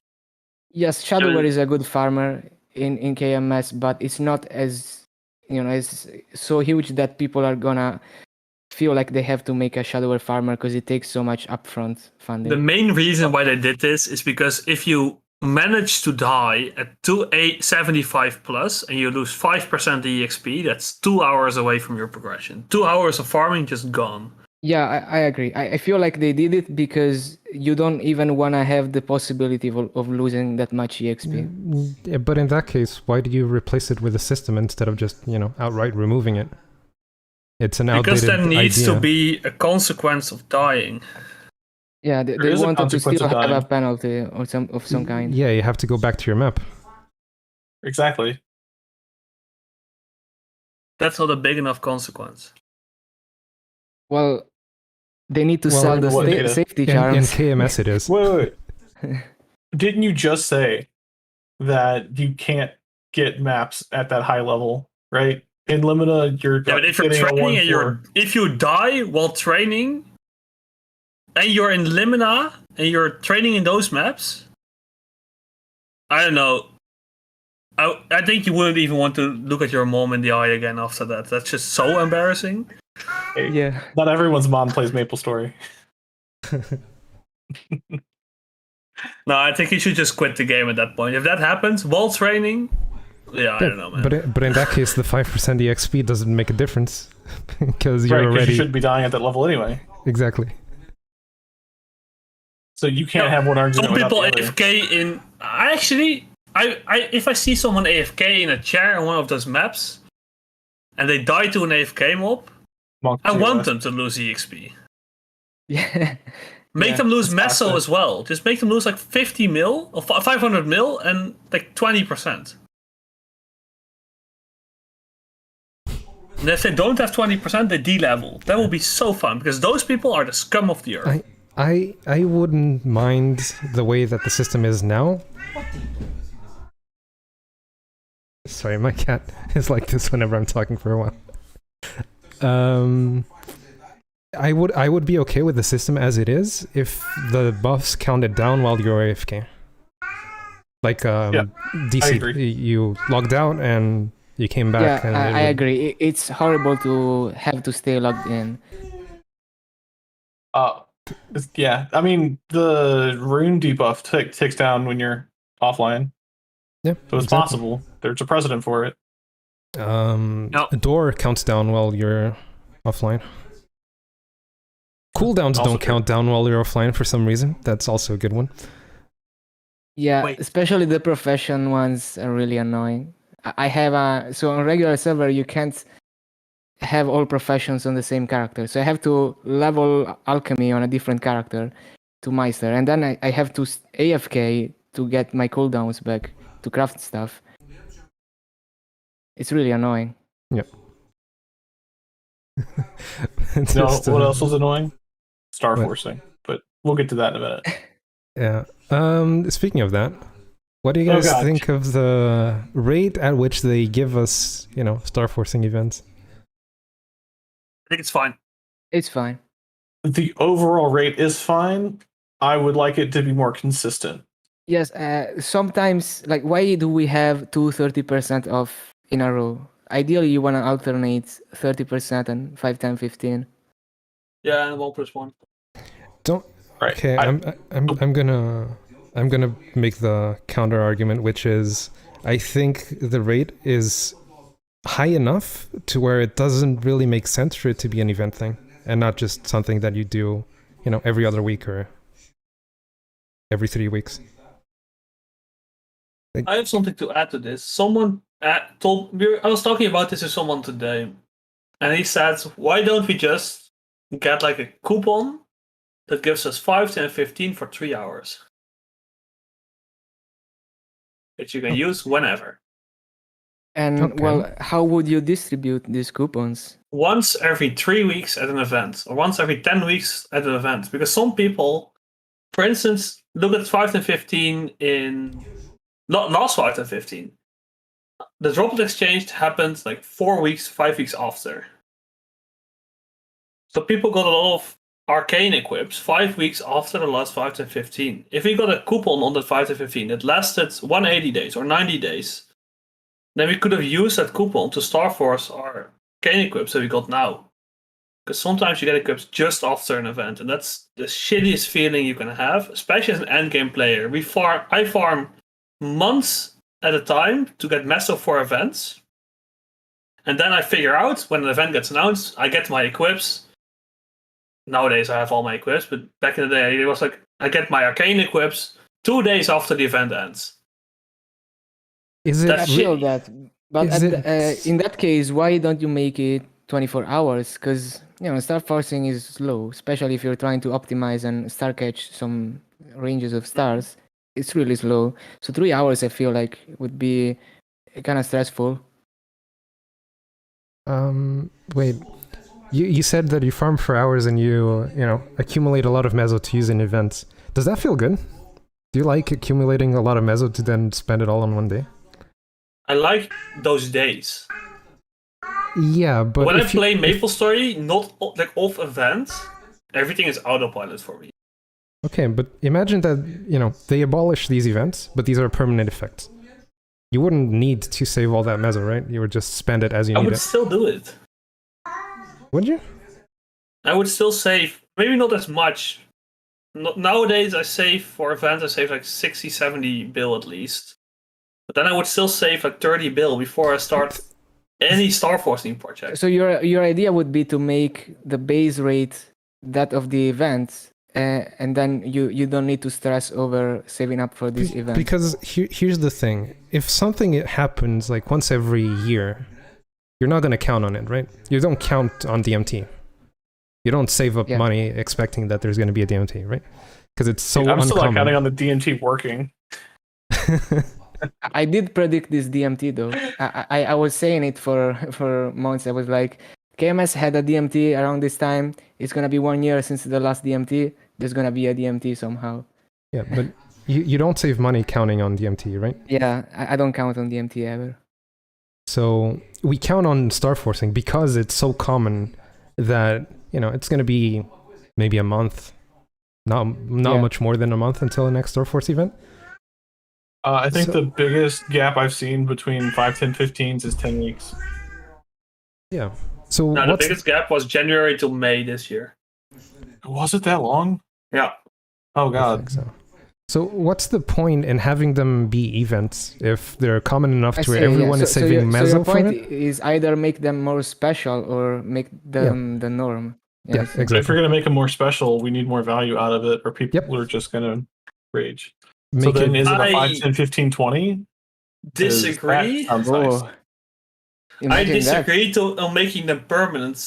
Yes, Shadower is a good farmer in KMS, but it's not as as so huge that people are gonna feel like they have to make a Shadower farmer because it takes so much upfront funding. The main reason why they did this is because if you manage to die at 275 plus and you lose 5% EXP, that's 2 hours away from your progression. 2 hours of farming just gone. Yeah, I agree. I feel like they did it because you don't even want to have the possibility of losing that much EXP. Yeah, but in that case, why do you replace it with a system instead of just, outright removing it? It's an Because outdated there needs idea. to be a consequence of dying. Yeah, they is a wanted to consequence still of have a dying. penalty or of some kind. Yeah, you have to go back to your map. Exactly. That's not a big enough consequence. Well, they need to Well, sell the what data? safety In charms. KMS it is. Wait. Didn't you just say that you can't get maps at that high level, right? In Limita, you're Yeah, but if you're getting a training and 1-4. if you die while training and you're in Limina and you're training in those maps, I don't know. I think you wouldn't even want to look at your mom in the eye again after that. That's just so embarrassing. Hey, Yeah. not everyone's mom plays MapleStory. No, I think you should just quit the game at that point. If that happens while training, yeah, I don't know, man. But in that case, the 5% EXP doesn't make a difference because you're Right, because already you shouldn't be dying at that level anyway. exactly. So you can't have one argument Some without people the other. AFK in. If I see someone AFK in a chair in one of those maps, and they die to an AFK mob, Monk I want TOS. them to lose EXP. Yeah. Make Yeah, them lose that's Meso faster. as well. Just make them lose like 50 mil or 500 mil and like 20%. And if they don't have 20%, they de-level. That will be so fun because those people are the scum of the earth. I wouldn't mind the way that the system is now. Sorry, my cat is like this whenever I'm talking for a while. I would be okay with the system as it is if the buffs counted down while you're AFK. Like DC, agree. you logged out and you came back. Yeah, and I agree. It's horrible to have to stay logged in. Yeah, I mean, the rune debuff ticks down when you're offline. Yeah, So it's exactly. possible. There's a precedent for it. A door counts down while you're offline. Cooldowns Also don't true. count down while you're offline for some reason. That's also a good one. Yeah, Wait. especially the profession ones are really annoying. I have so on regular server you can't have all professions on the same character. So I have to level alchemy on a different character to Meister, and then I have to AFK to get my cooldowns back to craft stuff. It's really annoying. It's No, just, what else was annoying? Starforce thing, but we'll get to that in a minute. Yeah. Speaking of that, what do you guys think of the rate at which they give us, Starforcing events? I think it's fine. It's fine. The overall rate is fine. I would like it to be more consistent. Yes, sometimes, like, why do we have 30% off in a row? Ideally, you want to alternate 30% and 5, 10, 15. Yeah, and 1+1. Don't. Right. Okay, I'm gonna make the counter argument, which is I think the rate is high enough to where it doesn't really make sense for it to be an event thing and not just something that you do, every other week or every 3 weeks. I have something to add to this. Someone told me, I was talking about this with someone today, and he said, why don't we just get like a coupon that gives us 5, 10, 15 for 3 hours? Which you can use whenever. And, Okay. well, how would you distribute these coupons? Once every 3 weeks at an event, or once every 10 weeks at an event. Because some people, for instance, look at 5 and 15 in... Not last 5 and 15. The Droplet Exchange happened like 4 weeks, 5 weeks after. So people got a lot of arcane equips 5 weeks after the last 5 and 15. If we got a coupon on that 5 and 15 that lasted 180 days or 90 days, then we could have used that coupon to Starforce our arcane equips that we got now. Because sometimes you get equips just after an event, and that's the shittiest feeling you can have, especially as an endgame player. I farm months at a time to get Meso for events, and then I figure out when an event gets announced, I get my equips. Nowadays I have all my equips, but back in the day it was like I get my arcane equips 2 days after the event ends. Is it? I feel that, but in that case, why don't you make it 24 hours? Because star forcing is slow, especially if you're trying to optimize and star catch some ranges of stars. It's really slow. So 3 hours, I feel like, would be kind of stressful. Wait. You said that you farm for hours and you accumulate a lot of meso to use in events. Does that feel good? Do you like accumulating a lot of meso to then spend it all on one day? I like those days. Yeah, but when I play MapleStory, not like off events, everything is autopilot for me. Okay, but imagine that, they abolish these events, but these are permanent effects. You wouldn't need to save all that meso, right? You would just spend it as you need it. I would still do it. Would you? I would still save, maybe not as much. Nowadays, I save for events, I save like 60, 70 bill at least. But then I would still save like 30 bill before I start any Starforcing project. So your idea would be to make the base rate that of the event, and then you don't need to stress over saving up for this event. Because here's the thing. If something happens like once every year, you're not going to count on it, right? You don't count on DMT. You don't save up money expecting that there's going to be a DMT, right? Because it's so uncommon. I'm still not counting on the DMT working. I did predict this DMT though. I was saying it for months. I was like, KMS had a DMT around this time. It's gonna be 1 year since the last DMT. There's gonna be a DMT somehow. Yeah, but you don't save money counting on DMT, right? Yeah, I don't count on DMT ever. So we count on Starforcing because it's so common that it's gonna be maybe a month, not much more than a month until the next Starforce event. I think the biggest gap I've seen between 5, 10, 15s is 10 weeks. Yeah. So the biggest gap was January to May this year. Was it that long? Yeah. Oh, God. I think so. So what's the point in having them be events if they're common enough to where everyone is saving meso so your point for it? is either make them more special or make them the norm. Yeah, exactly. If we're going to make them more special, we need more value out of it, or people are just going to rage. So then is it a 5, 10, 15, 20? Disagree. Nice. I disagree on making them permanent.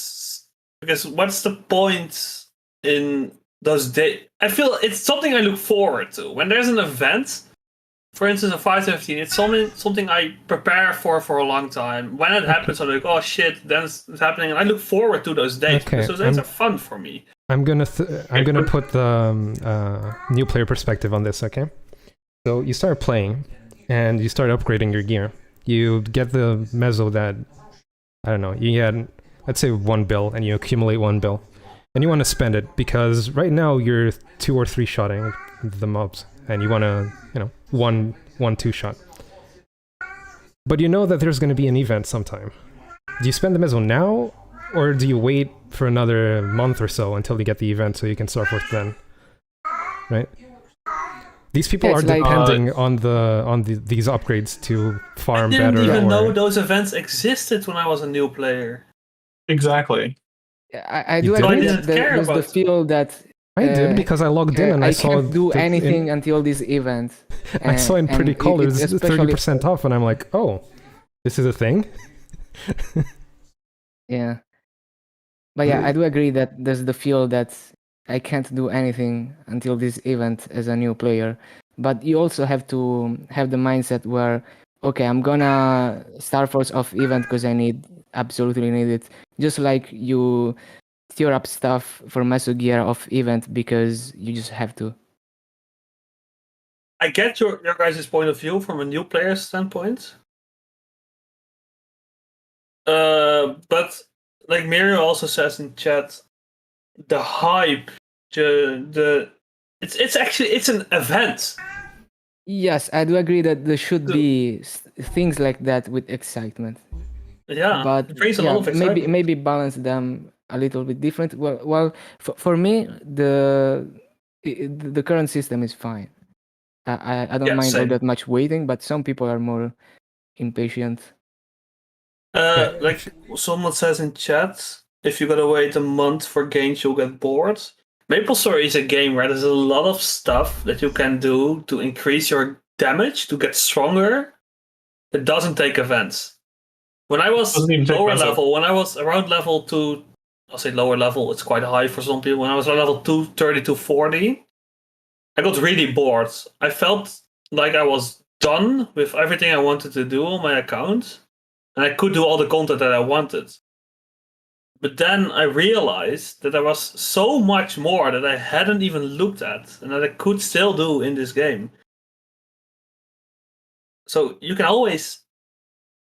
Because what's the point in those days? I feel it's something I look forward to. When there's an event, for instance, a 5 to 15, it's something I prepare for a long time. When it happens, I'm like, oh shit, then it's happening. And I look forward to those days because those days are fun for me. I'm gonna put the new player perspective on this, okay? So you start playing, and you start upgrading your gear. You get the mezzo that, I don't know, you had, let's say 1 bill, and you accumulate 1 bill. And you want to spend it, because right now you're 2 or 3 shotting the mobs, and you want to, you know, 1-2 shot. But you know that there's going to be an event sometime. Do you spend the mezzo now, or do you wait for another month or so until you get the event so you can Starforce then? Right? These people Yeah, are it's like- depending on these upgrades to farm better. I didn't even or... know those events existed when I was a new player. Exactly. I You do didn't? agree I that didn't care there's the about- feel that I did, because I logged in and I saw... can't do the- anything until this event. I saw in And Pretty Colors it's especially- 30% off, and I'm like, oh, this is a thing? Yeah. But yeah, I do agree that there's the feel that I can't do anything until this event as a new player. But you also have to have the mindset where, okay, I'm gonna Starforce off event because I absolutely need it. Just like you tear up stuff for Meso gear off event because you just have to. I get your guys' point of view from a new player standpoint. But like Miriam also says in chat, the hype, it's an event. Yes, I do agree that there should be things like that with excitement. Yeah, But it brings a lot of excitement. maybe balance them a little bit different. Well, for me, the current system is fine. I don't Yeah, mind all same. that much waiting, but some people are more impatient. Like someone says in chat, if you gotta wait a month for games, you'll get bored. MapleStory is a game where there's a lot of stuff that you can do to increase your damage, to get stronger. It doesn't take events. When I was Doesn't even take lower mezzo. level, when I was around level 2, I'll say lower level, it's quite high for some people. When I was around level 230 to 40, I got really bored. I felt like I was done with everything I wanted to do on my account, and I could do all the content that I wanted. But then I realized that there was so much more that I hadn't even looked at, and that I could still do in this game. So you can always...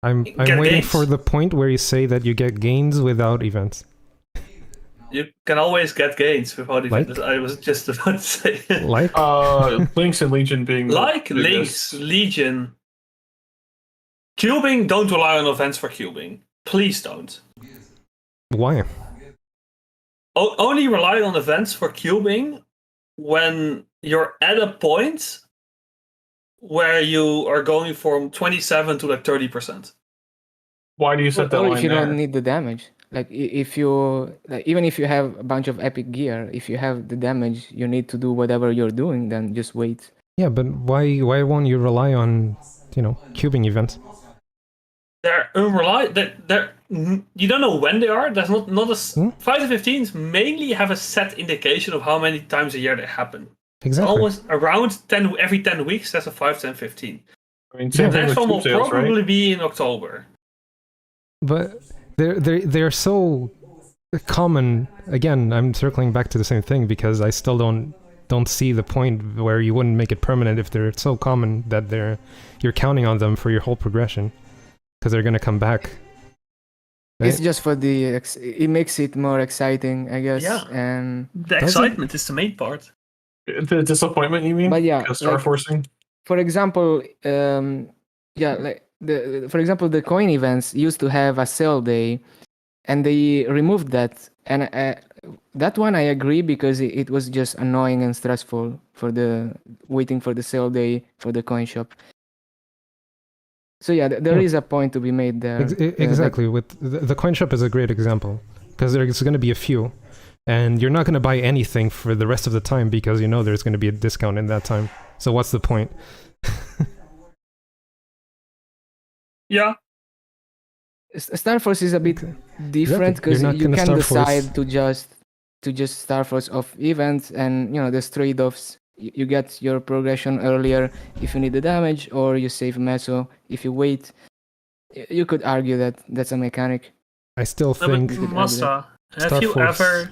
I'm Get waiting gains. for the point where you say that you get gains without events. You can always get gains without Like? events. I was just about to say. Like? Lynx and Legion being the Like biggest. Lynx, Legion. Cubing, don't rely on events for cubing. Please don't. Why? Only rely on events for cubing when you're at a point where you are going from 27 to like 30%. Why do you set that Or line if you there? don't need the damage, like if you even if you have a bunch of epic gear, if you have the damage you need to do whatever you're doing, then just wait. Yeah, but why won't you rely on, you know, cubing events? They're unreliable. You don't know when they are. There's not a 5 to 15s mainly have a set indication of how many times a year they happen. Exactly. Almost around every 10 weeks. There's a 5, 10, 15. I mean, The same thing next with one will tube sales, probably right? be in October. But they're so common. Again, I'm circling back to the same thing because I still don't see the point where you wouldn't make it permanent if they're so common that you're counting on them for your whole progression because they're gonna come back. Right? It's just for it makes it more exciting, I guess. Yeah. And The Does it? excitement is the main part. The disappointment, you mean? But yeah, Because Star like- forcing. for example, like for example, the coin events used to have a sale day, and they removed that. And that one I agree because it was just annoying and stressful for the waiting for the sale day for the coin shop. So yeah, there is a point to be made there. Exactly. With the coin shop is a great example because there's going to be a few, and you're not going to buy anything for the rest of the time because you know there's going to be a discount in that time. So what's the point? Yeah. Starforce is a bit different Exactly. because You're not you gonna can Starforce- decide to just Starforce off events, and there's trade-offs. You get your progression earlier if you need the damage, or you save meso if you wait. You could argue that that's a mechanic. I still No, but think you could argue that. Massa, have you Starforce- ever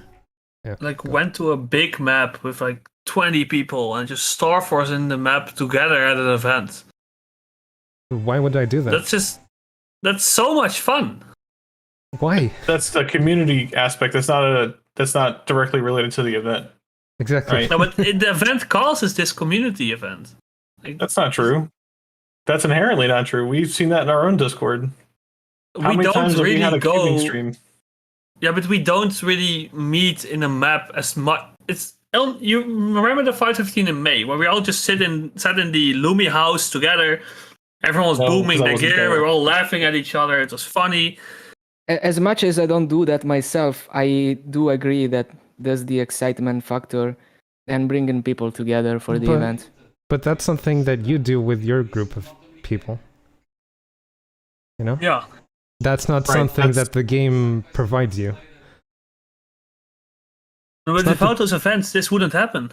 Yeah. like went to a big map with like 20 people and just Starforce in the map together at an event. Why would I do that? That's so much fun. Why? That's the community aspect. That's not directly related to the event. Exactly. Right. No, but the event causes this community event. Like, That's not true. That's inherently not true. We've seen that in our own Discord. How we many don't times have we had really a cubing go. stream? Yeah, but we don't really meet in a map as much. You remember the 515 in May where we all just sat in the Lumi house together. Everyone was No, booming 'cause I their wasn't gear. there. We were all laughing at each other. It was funny. As much as I don't do that myself, I do agree that there's the excitement factor and bringing people together for the event. But that's something that you do with your group of people. You know? Yeah. That's not Right, something that's- that the game provides you. But It's not without those events, this wouldn't happen.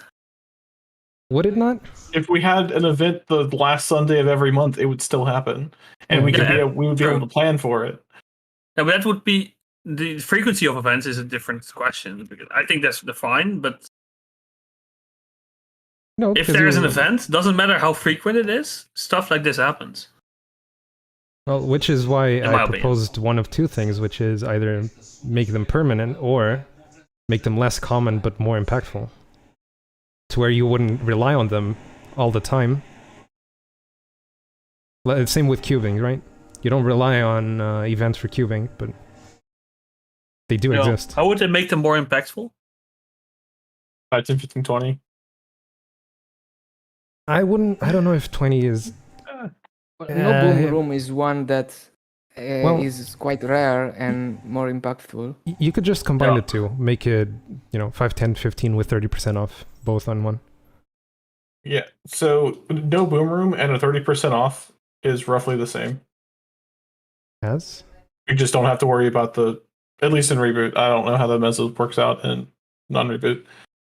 Would it not? If we had an event the last Sunday of every month, it would still happen, and we would be able to plan for it. Yeah, but that would be the frequency of events is a different question. Because I think that's fine, but No. if 'cause there is you- an event, doesn't matter how frequent it is, stuff like this happens. Well, which is why my I opinion. proposed one of two things, which is either make them permanent or make them less common but more impactful. To where you wouldn't rely on them all the time. Same with cubing, right? You don't rely on events for cubing, but they do exist. How would they make them more impactful? 5, 10, 15, 20. I don't know if 20 is... No Boom Room is one that Well- is quite rare and more impactful. You could just combine Yeah. the two. Make it, 5, 10, 15 with 30% off, both on one. Yeah. So no boom room and a 30% off is roughly the same. As? You just don't have to worry about at least in reboot. I don't know how the mezzo works out in non-reboot,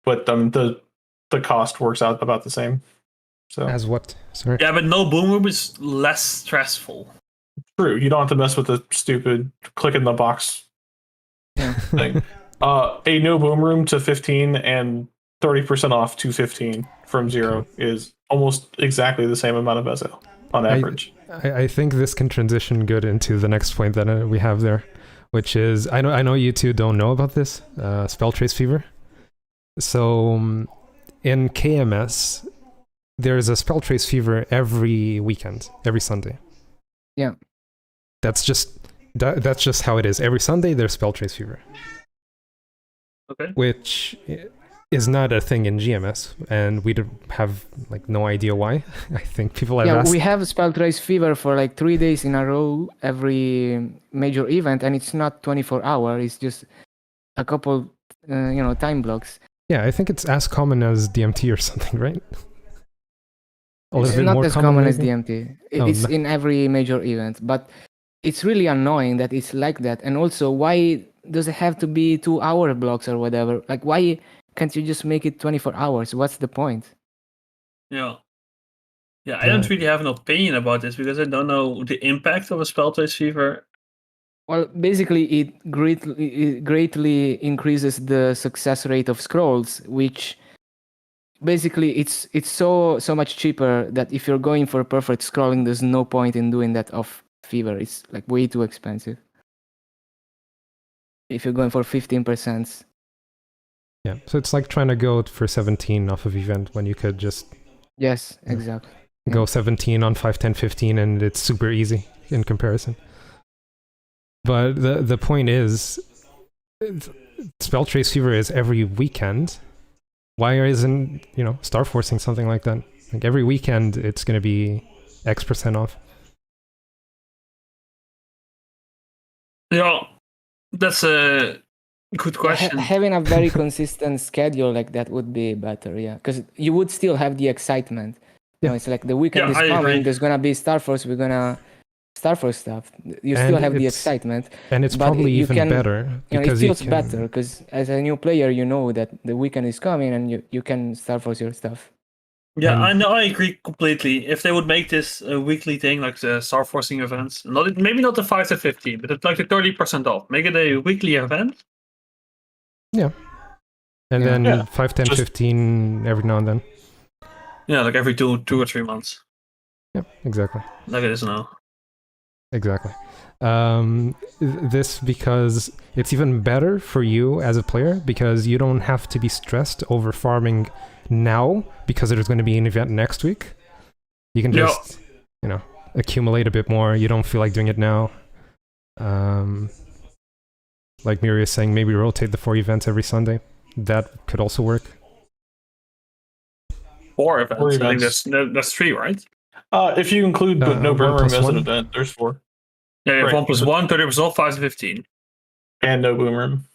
but the cost works out about the same. So As what? Sorry. Yeah, but no boom room is less stressful. true. You don't have to mess with the stupid click in the box thing. A no boom room to 15 and 30% off to 15 from 0 is almost exactly the same amount of mezzo on average. I think this can transition good into the next point that we have there, which is I know you two don't know about this spell trace fever. So in KMS, there's a spell trace fever every weekend, every Sunday. Yeah. That's just how it is. Every Sunday there's spell trace fever, Okay. which is not a thing in GMS, and we have no idea why. I think people have asked. We have Spell Trace Fever for like 3 days in a row every major event, and it's not 24 hours. It's just a couple, time blocks. Yeah, I think it's as common as DMT or something, right? A It's little bit not more as common, common as maybe? DMT. Oh, It's no. in every major event, but it's really annoying that it's like that. And also, why does it have to be 2-hour blocks or whatever? Like, why can't you just make it 24 hours? What's the point? Yeah. Yeah, I don't really have an opinion about this because I don't know the impact of a spell trace fever. Well, basically, it greatly increases the success rate of scrolls, which basically it's so much cheaper that if you're going for perfect scrolling, there's no point in doing that off fever. It's like way too expensive. If you're going for 15%. Yeah, so it's like trying to go for 17 off of event when you could just Yes, exactly. go 17 on 5, 10, 15, and it's super easy in comparison. But the point is, spell trace fever is every weekend. Why isn't Starforcing something like that? Like every weekend, it's going to be X% off. Yeah, that's a good question. Having a very consistent schedule like that would be better, yeah. Because you would still have the excitement. Yeah. It's like the weekend Yeah, is I coming, agree. there's gonna be Starforce, we're gonna Starforce stuff. You And still have the it's- excitement. And it's But probably you even can- better. It because feels can- better because as a new player, you know that the weekend is coming and you can Starforce your stuff. Yeah, And- I know. I agree completely. If they would make this a weekly thing, like the star forcing events, maybe not the 5 to 15, but it's like the 30% off. Make it a weekly event. Yeah. And Yeah. then Yeah. 5, 10, Just- 15 every now and then. Yeah, like every two or 3 months, Yep, exactly. like it is now. Exactly. This because it's even better for you as a player because you don't have to be stressed over farming now because there's going to be an event next week. You can Yeah. just, accumulate a bit more. You don't feel like doing it now. Like Miri is saying, maybe rotate the 4 events every Sunday. That could also work. 4 events. 4 I think events. that's 3, right? If you include but no 1 burn room plus as 1. an event, there's 4. Yeah, you have Right. 1 plus 1, 30%, 5 to 15. And no boom room.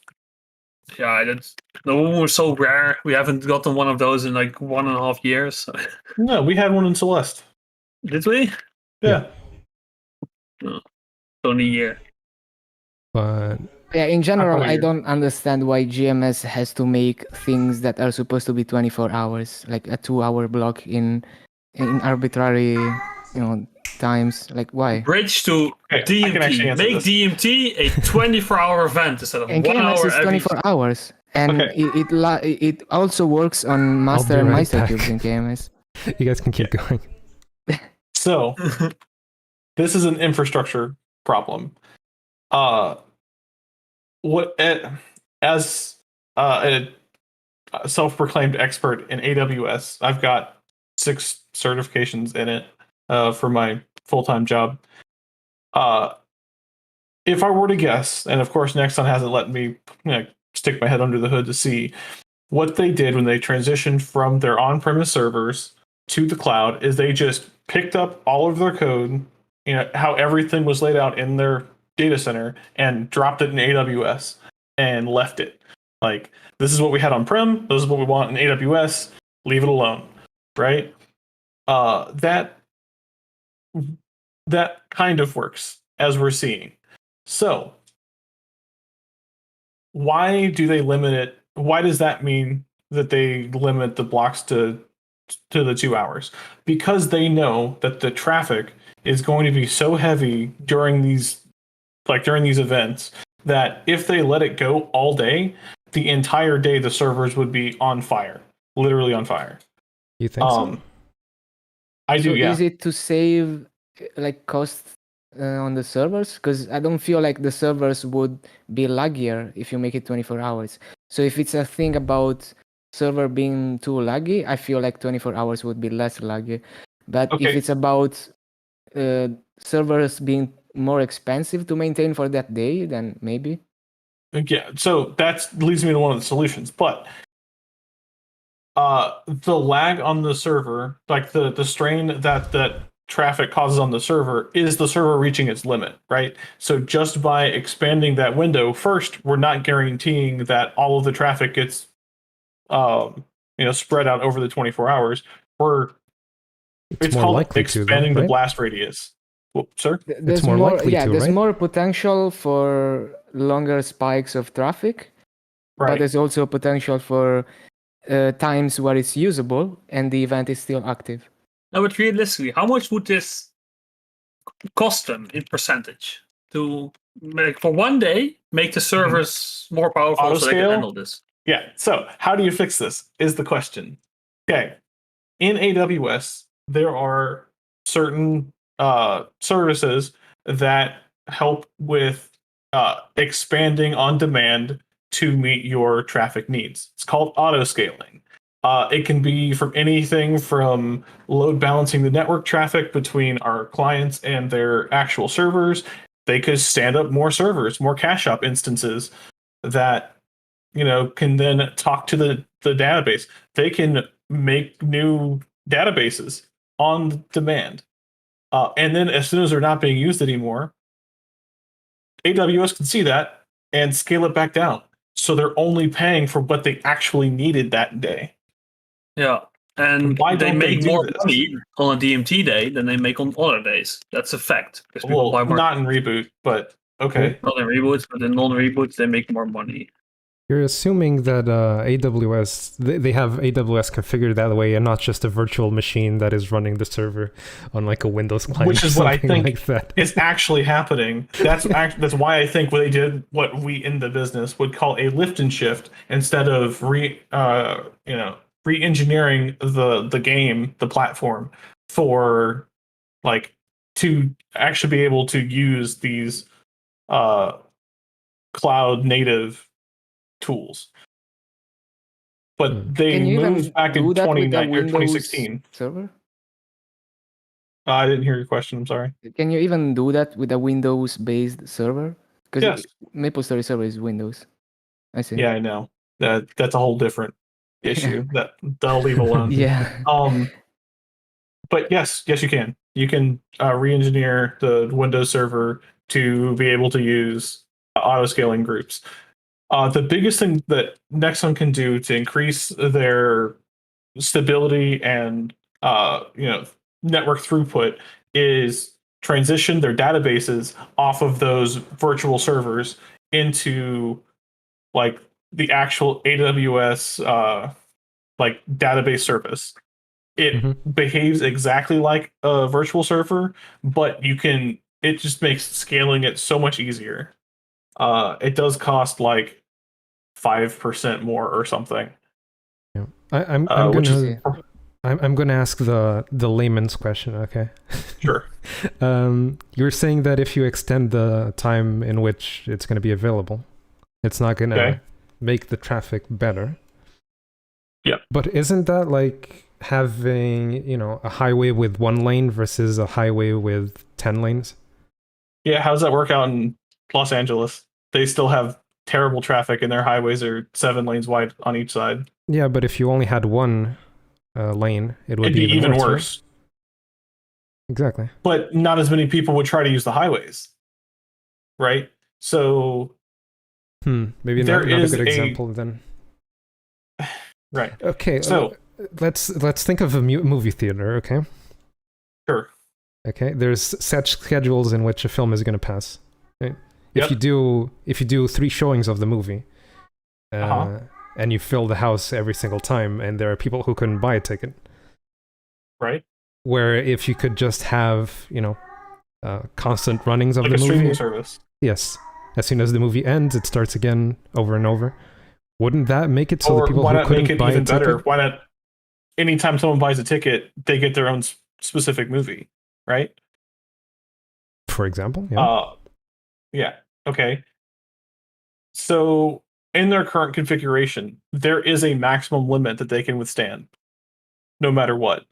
Yeah, that's the one was so rare. We haven't gotten one of those in like 1.5 years. No, we had one in Celeste. Did we? Yeah. Only a year. But Yeah, in general, about I you? don't understand why GMS has to make things that are supposed to be 24 hours, like a 2-hour block in arbitrary, times. Like why? Bridge to Okay, I can actually DMT. answer Make this. DMT a 24-hour event instead of And 1 KMS hour is every. 24 hours, and Okay. it also works on Master be and right Meister back. cubes in KMS. you guys can keep going. So this is an infrastructure problem. As a self-proclaimed expert in AWS, I've got 6 certifications in it for my full-time job. If I were to guess, and of course Nexon hasn't let me stick my head under the hood to see what they did when they transitioned from their on-premise servers to the cloud, is they just picked up all of their code, how everything was laid out in their data center, and dropped it in AWS and left it. Like, this is what we had on-prem, this is what we want in AWS, leave it alone, right? That kind of works, as we're seeing. So, why do they limit it? Why does that mean that they limit the blocks to the 2 hours? Because they know that the traffic is going to be so heavy during these events that if they let it go all day, the entire day the servers would be on fire, literally on fire. You think so? I do, So yeah. is it to save like cost on the servers? Because I don't feel like the servers would be laggier if you make it 24 hours. So if it's a thing about server being too laggy, I feel like 24 hours would be less laggy. But if Okay. it's about servers being more expensive to maintain for that day, then maybe. Yeah, so that leads me to one of the solutions. But the lag on the server, like the strain that traffic causes on the server, is the server reaching its limit, right? So just by expanding that window, first, we're not guaranteeing that all of the traffic gets spread out over the 24 hours. It's more called likely to, though, expanding the right? blast radius. Well, sir? There's more likely to, there's right? more potential for longer spikes of traffic, but Right. there's also potential for times where it's usable and the event is still active. No, but realistically, how much would this cost them in percentage to make for one day make the servers more powerful so they can Autoscale? handle this? Yeah. So how do you fix this is the question. Okay. In AWS, there are certain services that help with expanding on demand to meet your traffic needs. It's called autoscaling. It can be from anything from load balancing the network traffic between our clients and their actual servers. They could stand up more servers, more cache up instances that can then talk to the database. They can make new databases on demand. And then as soon as they're not being used anymore, AWS can see that and scale it back down. So they're only paying for what they actually needed that day. Yeah. And Why they don't they make do more this? money on a DMT day than they make on other days. That's a fact. Because people Well, buy more. not in reboot, but okay. Not in reboots, but in non-reboots, they make more money. You're assuming that AWS, they have AWS configured that way and not just a virtual machine that is running the server on like a Windows client Which is or what I something think like that. is actually happening. That's why I think they did what we in the business would call a lift and shift instead of re-engineering the game, the platform, for like to actually be able to use these cloud native tools. But they Can you even moved back in do that with a 2016. server? I didn't hear your question. I'm sorry. Can you even do that with a Windows-based server? Because Yes. MapleStory server is Windows. I see. Yeah, I know. That's a whole different issue that I'll leave alone. Yeah. But yes, you can. You can re-engineer the Windows server to be able to use auto-scaling groups. The biggest thing that Nexon can do to increase their stability and network throughput is transition their databases off of those virtual servers into like the actual AWS like database service. It behaves exactly like a virtual server, but it just makes scaling it so much easier. It does cost like 5% more or something. Yeah. I'm gonna ask the layman's question, okay? Sure. You're saying that if you extend the time in which it's going to be available, it's not going to make the traffic better. Yeah. But isn't that like having, a highway with 1 lane versus a highway with 10 lanes? Yeah, how does that work out in Los Angeles? They still have terrible traffic and their highways are 7 lanes wide on each side. Yeah, but if you only had 1 lane, it'd be even worse. Right? Exactly. But not as many people would try to use the highways, right? So maybe not a good example then. Right. Okay. So let's think of a movie theater. Okay. Sure. Okay. There's set schedules in which a film is going to pass. Right? Yep. If you do 3 showings of the movie, and you fill the house every single time, and there are people who couldn't buy a ticket. Right. Where if you could just have, constant runnings of like the movie. Streaming service. Yes. As soon as the movie ends, it starts again over and over. Wouldn't that make it so that people who couldn't buy a ticket? Better? Why not? Anytime someone buys a ticket, they get their own specific movie, right? For example, yeah. Yeah. Okay. So in their current configuration, there is a maximum limit that they can withstand, no matter what.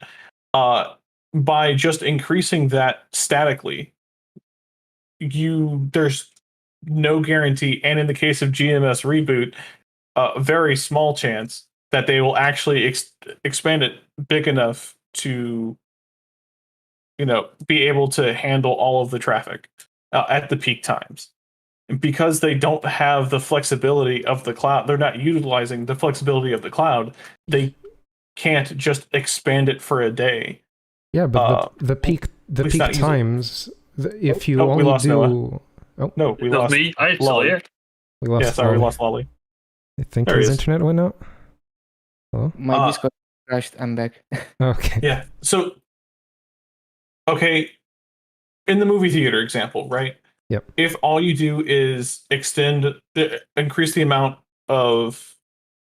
By just increasing that statically, there's no guarantee, and in the case of GMS reboot, a very small chance that they will actually expand it big enough to, be able to handle all of the traffic at the peak times. And because they don't have the flexibility of the cloud, they're not utilizing the flexibility of the cloud. They can't just expand it for a day. Yeah, but the peak times, if you only we lost do. Noah. Oh no, we lost me. I'm still here. We lost. Yeah, sorry, we lost Lolly. I think his internet went out. Oh, my Discord crashed. I'm back. Okay. Yeah. So, okay, in the movie theater example, right? Yep. If all you do is increase the amount of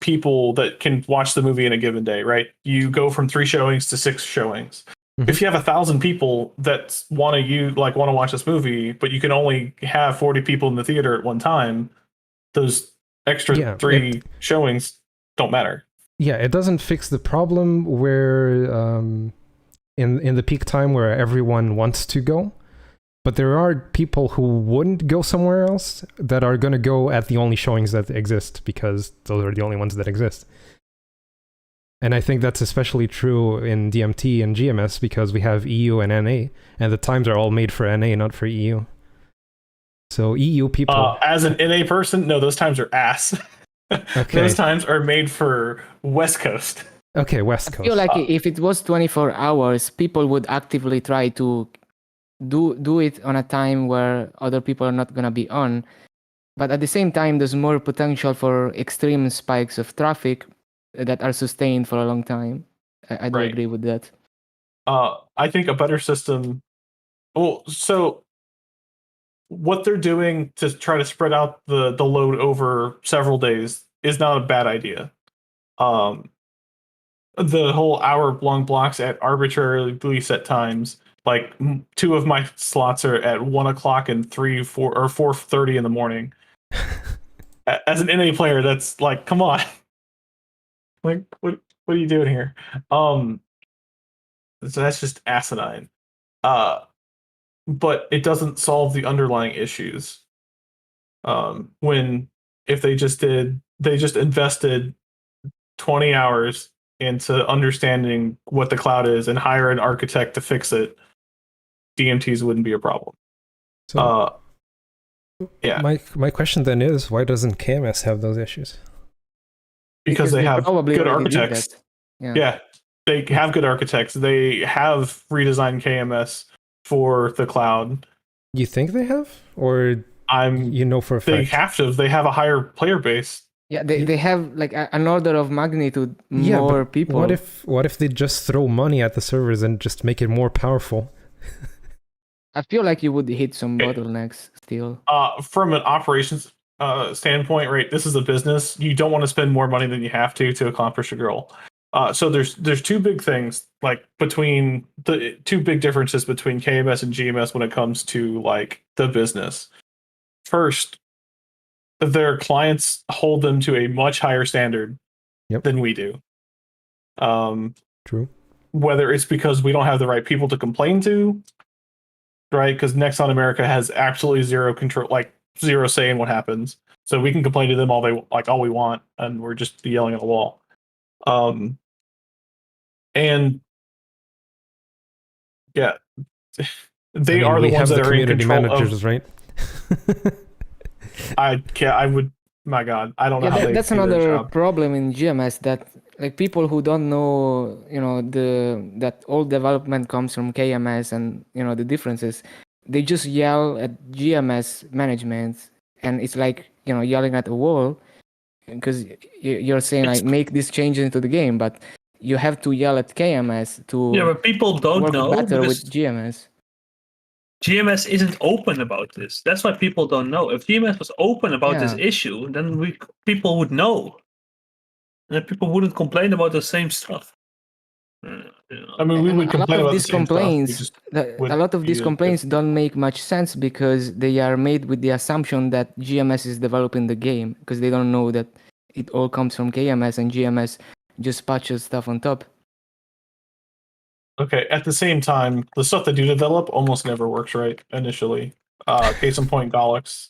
people that can watch the movie in a given day, right? You go from 3 showings to 6 showings. Mm-hmm. If you have 1,000 people that want to watch this movie, but you can only have 40 people in the theater at one time, those extra 3 showings don't matter. Yeah, it doesn't fix the problem where in the peak time where everyone wants to go, but there are people who wouldn't go somewhere else that are going to go at the only showings that exist because those are the only ones that exist. And I think that's especially true in DMT and GMS because we have EU and NA, and the times are all made for NA, not for EU. So EU people... as an NA person, no, those times are ass. Okay. Those times are made for West Coast. Okay, West Coast. I feel like if it was 24 hours, people would actively try to do it on a time where other people are not going to be on. But at the same time, there's more potential for extreme spikes of traffic that are sustained for a long time. I do Right. agree with that. I think a better system. Well, so what they're doing to try to spread out the load over several days is not a bad idea. The whole hour-long blocks at arbitrarily set times. Like 2 of my slots are at 1 o'clock and 4:30 in the morning. As an NA player, that's like, come on. Like, what are you doing here? So that's just asinine. But it doesn't solve the underlying issues. If they just invested 20 hours into understanding what the cloud is and hire an architect to fix it, DMTs wouldn't be a problem. So, yeah. My question then is, why doesn't KMS have those issues? Because they have probably good already did architects. that. Yeah, they have good architects. They have redesigned KMS for the cloud. You think they have? Or you know for a fact? They have to. They have a higher player base. Yeah, they have like an order of magnitude more people. What if they just throw money at the servers and just make it more powerful? I feel like you would hit some bottlenecks still. From an operations standpoint, right? This is a business. You don't want to spend more money than you have to accomplish a goal. So there's 2 big things, like between the 2 big differences between KMS and GMS when it comes to like the business. First, their clients hold them to a much higher standard than we do. True. Whether it's because we don't have the right people to complain to, right? Because Nexon America has absolutely zero control, like zero say in what happens. So we can complain to them all we want, and we're just yelling at the wall. And yeah, they are the ones that are in control managers, right? My God, I don't know how that's do their another job. problem in GMS, that like people who don't know, that all development comes from KMS and the differences, they just yell at GMS management, and it's like yelling at a wall, because you're saying like make this change into the game, but you have to yell at KMS to but people don't work know better because with GMS. GMS isn't open about this. That's why people don't know. If GMS was open about this issue, then people would know, and people wouldn't complain about the same stuff. I mean, we would complain about the same complaints. stuff. A lot of these complaints don't make much sense because they are made with the assumption that GMS is developing the game, because they don't know that it all comes from KMS and GMS just patches stuff on top. Okay, at the same time, the stuff they do develop almost never works right initially. Case in point, Galax.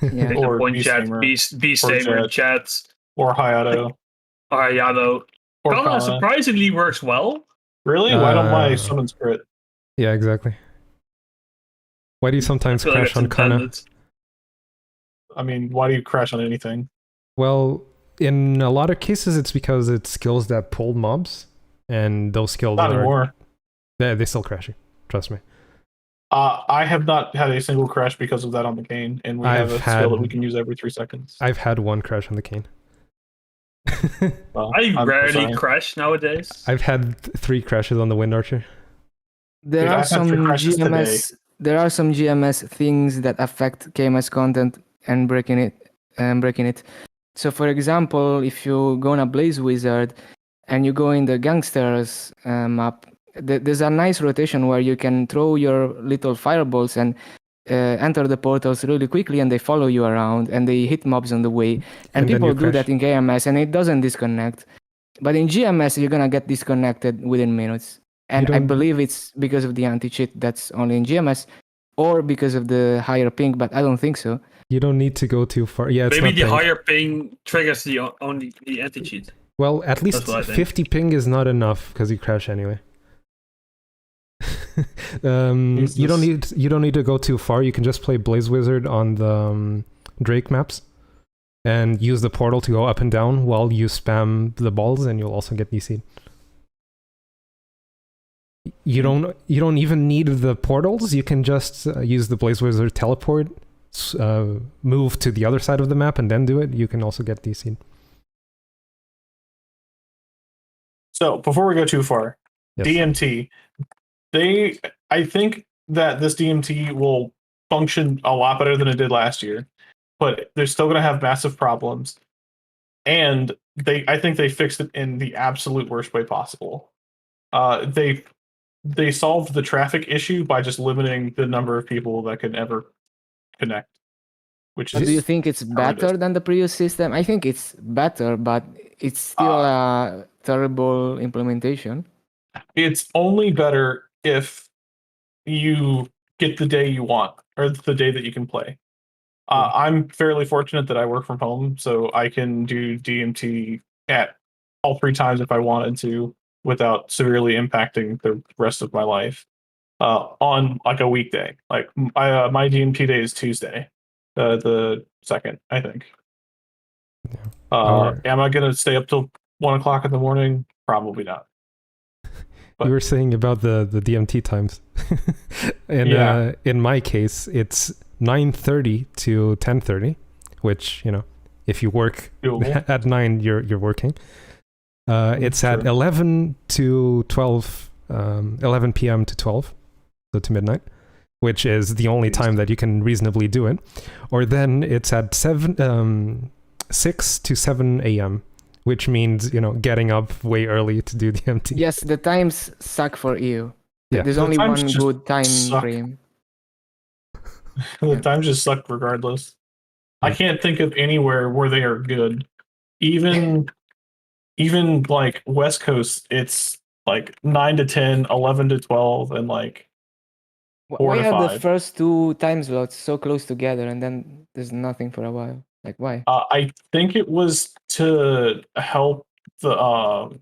Yeah. Or Beastamer, Chat. Or Hayato. Or Hayato. Or Kana surprisingly works well. Really? Why don't my summons crit? Yeah, exactly. Why do you sometimes crash on Kana? I mean, why do you crash on anything? Well, in a lot of cases, it's because it's skills that pull mobs, and those skills Not anymore. They still crash you. Trust me. I have not had a single crash because of that on the cane, and we have a skill that we can use every 3 seconds. I've had 1 crash on the cane. Well, I rarely crash nowadays. I've had 3 crashes on the Wind Archer. There are some GMS things that affect KMS content and breaking it. So, for example, if you go on a Blaze Wizard and you go in the Gangsters map, there's a nice rotation where you can throw your little fireballs and enter the portals really quickly, and they follow you around and they hit mobs on the way. And people do that in KMS and it doesn't disconnect. But in GMS, you're gonna get disconnected within minutes. And I believe it's because of the anti-cheat that's only in GMS, or because of the higher ping, but I don't think so. You don't need to go too far. Yeah, it's maybe not the higher ping triggers only the anti-cheat. Well, at least 50 ping is not enough because you crash anyway. You don't need to go too far. You can just play Blaze Wizard on the Drake maps and use the portal to go up and down while you spam the balls, and you'll also get DC'd. You don't even need the portals. You can just use the Blaze Wizard teleport, move to the other side of the map and then do it, you can also get DC'd. So before we go too far, Yes. DMT. I think that this DMT will function a lot better than it did last year, but they're still going to have massive problems. And I think they fixed it in the absolute worst way possible. They solved the traffic issue by just limiting the number of people that can ever connect. Which But is do you think it's horrendous. better than the previous system? I think it's better, but it's still a terrible implementation. It's only better if you get the day you want or the day that you can play. I'm fairly fortunate that I work from home, so I can do DMT at all 3 times if I wanted to without severely impacting the rest of my life on like a weekday. Like my DMT day is Tuesday, the 2nd, I think. Yeah. Am I going to stay up till 1 o'clock in the morning? Probably not. You were saying about the DMT times. And in my case, it's 9:30 to 10:30, which, you know, if you work at 9, you're working. It's at 11 to 12, 11 p.m. to 12, so to midnight, which is the only time that you can reasonably do it. Or then it's at 6 to 7 a.m., which means, you know, getting up way early to do DMT. Yes, the times suck for you. Yeah. There's The only times one just good time suck. frame. The times just suck regardless. I can't think of anywhere where they are good. Even like West Coast, it's like 9 to 10, 11 to 12, and like 4 Why to are 5. the first 2 time slots so close together and then there's nothing for a while? Like, why? I think it was to help the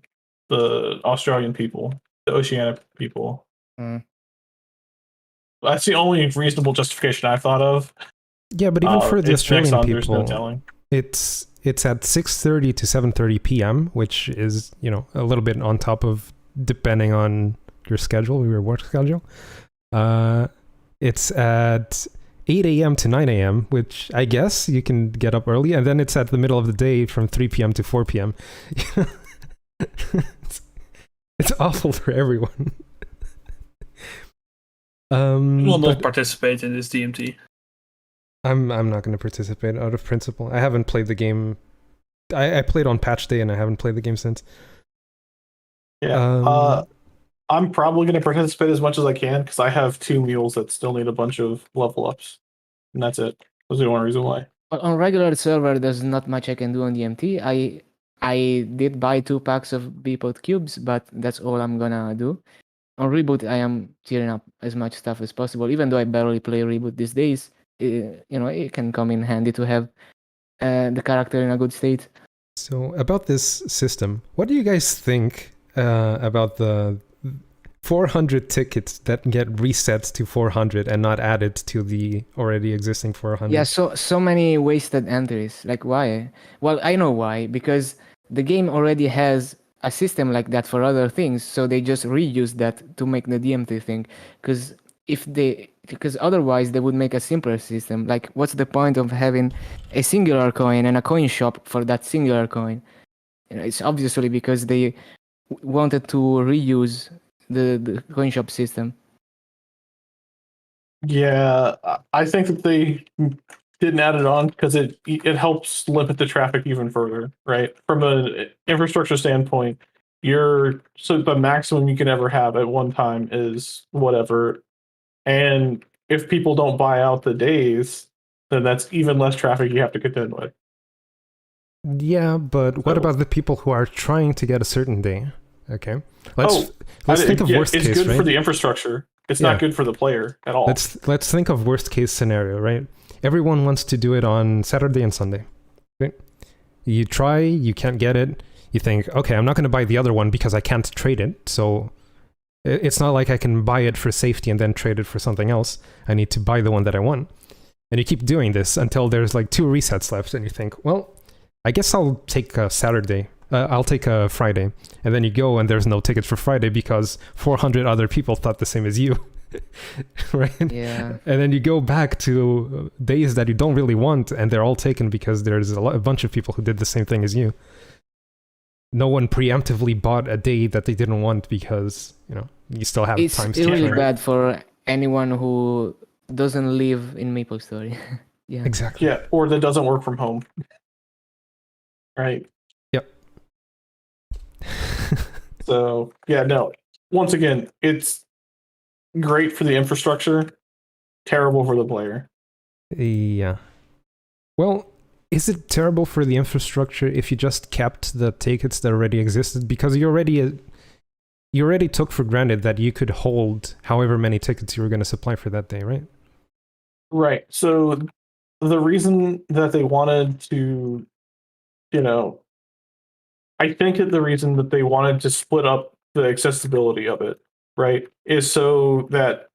Australian people, the Oceania people. That's the only reasonable justification I've thought of. Yeah, but even for the It's next Australian on, there's no people, telling. it's at 6:30 to 7:30 p.m., which is, you know, a little bit on top of, depending on your schedule, your work schedule. It's at 8 a.m. to 9 a.m., which I guess you can get up early, and then it's at the middle of the day from 3 p.m. to 4 p.m. It's awful for everyone. Will not participate in this DMT. I'm not going to participate out of principle. I haven't played the game. I played on patch day and I haven't played the game since. Yeah. I'm probably going to participate as much as I can because I have 2 mules that still need a bunch of level ups, and that's it. That's the only reason why. On regular server, there's not much I can do on DMT. I did buy 2 packs of Beepod cubes, but that's all I'm gonna do. On Reboot, I am tearing up as much stuff as possible. Even though I barely play Reboot these days, you know, it can come in handy to have the character in a good state. So about this system, what do you guys think about the 400 tickets that get reset to 400 and not added to the already existing 400? Yeah, so many wasted entries. Like, why? Well, I know why. Because the game already has a system like that for other things, so they just reuse that to make the DMT thing. Because otherwise they would make a simpler system. Like, what's the point of having a singular coin and a coin shop for that singular coin? You know, it's obviously because they wanted to reuse the coin shop system. Yeah, I think that they didn't add it on because it helps limit the traffic even further, right? From an infrastructure standpoint, so the maximum you can ever have at one time is whatever. And if people don't buy out the days, then that's even less traffic you have to contend with. Yeah, but what about the people who are trying to get a certain day? Okay, let's think of worst case, it's good right? for the infrastructure. It's not good for the player at all. Let's think of worst case scenario, right? Everyone wants to do it on Saturday and Sunday. Right? You try, you can't get it. You think, okay, I'm not going to buy the other one because I can't trade it. So it's not like I can buy it for safety and then trade it for something else. I need to buy the one that I want. And you keep doing this until there's like 2 resets left, and you think, well, I guess I'll take a Saturday. I'll take a Friday. And then you go and there's no tickets for Friday because 400 other people thought the same as you. right? Yeah. And then you go back to days that you don't really want, and they're all taken because there's a bunch of people who did the same thing as you. No one preemptively bought a day that they didn't want because, you still have It's time to really play. bad for anyone who doesn't live in MapleStory. Yeah. Exactly. Yeah, or that doesn't work from home. Right. Yep. So yeah, no. Once again, it's great for the infrastructure, terrible for the player. Yeah. Well, is it terrible for the infrastructure if you just kept the tickets that already existed? Because you already took for granted that you could hold however many tickets you were going to supply for that day, right? Right. So the reason that they wanted to, I think that the reason that they wanted to split up the accessibility of it, right, is so that,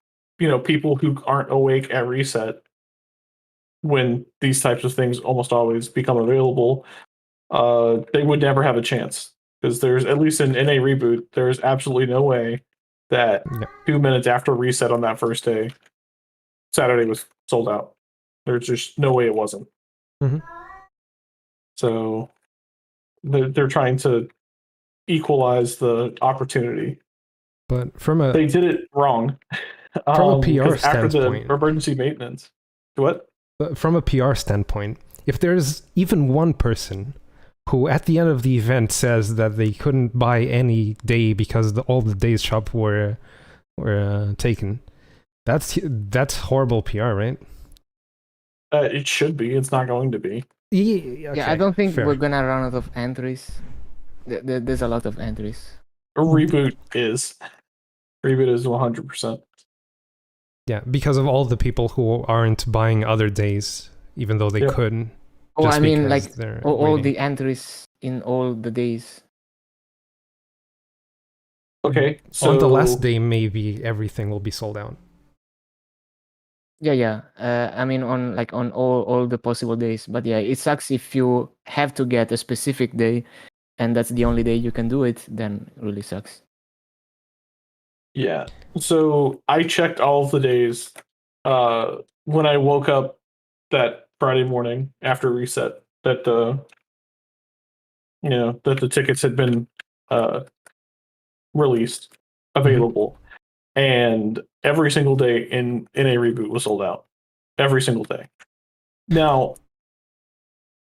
people who aren't awake at reset when these types of things almost always become available, they would never have a chance. Because there's, at least in a reboot, there's absolutely no way that Yeah. 2 minutes after reset on that first day, Saturday was sold out. There's just no way it wasn't. Mhm. So they're trying to equalize the opportunity. But from a They did it wrong. From a PR 'cause after the standpoint. emergency maintenance. What? from a PR standpoint, if there's even one person who at the end of the event says that they couldn't buy any day because all the days shop were taken, that's horrible PR, right? It should be. It's not going to be. Yeah, Yeah, I don't think fair. we're gonna run out of entries. There's a lot of entries. A reboot is. Reboot is 100%. Yeah, because of all the people who aren't buying other days, even though they Yep. couldn't. Oh, just I mean, because like they're all waiting. the entries in all the days. Okay, so On the last day, maybe everything will be sold out. Yeah. I mean, on all the possible days. But yeah, it sucks if you have to get a specific day, and that's the only day you can do it. Then it really sucks. Yeah. So I checked all of the days when I woke up that Friday morning after reset that that the tickets had been released, available. And every single day in a reboot was sold out. Every single day. Now,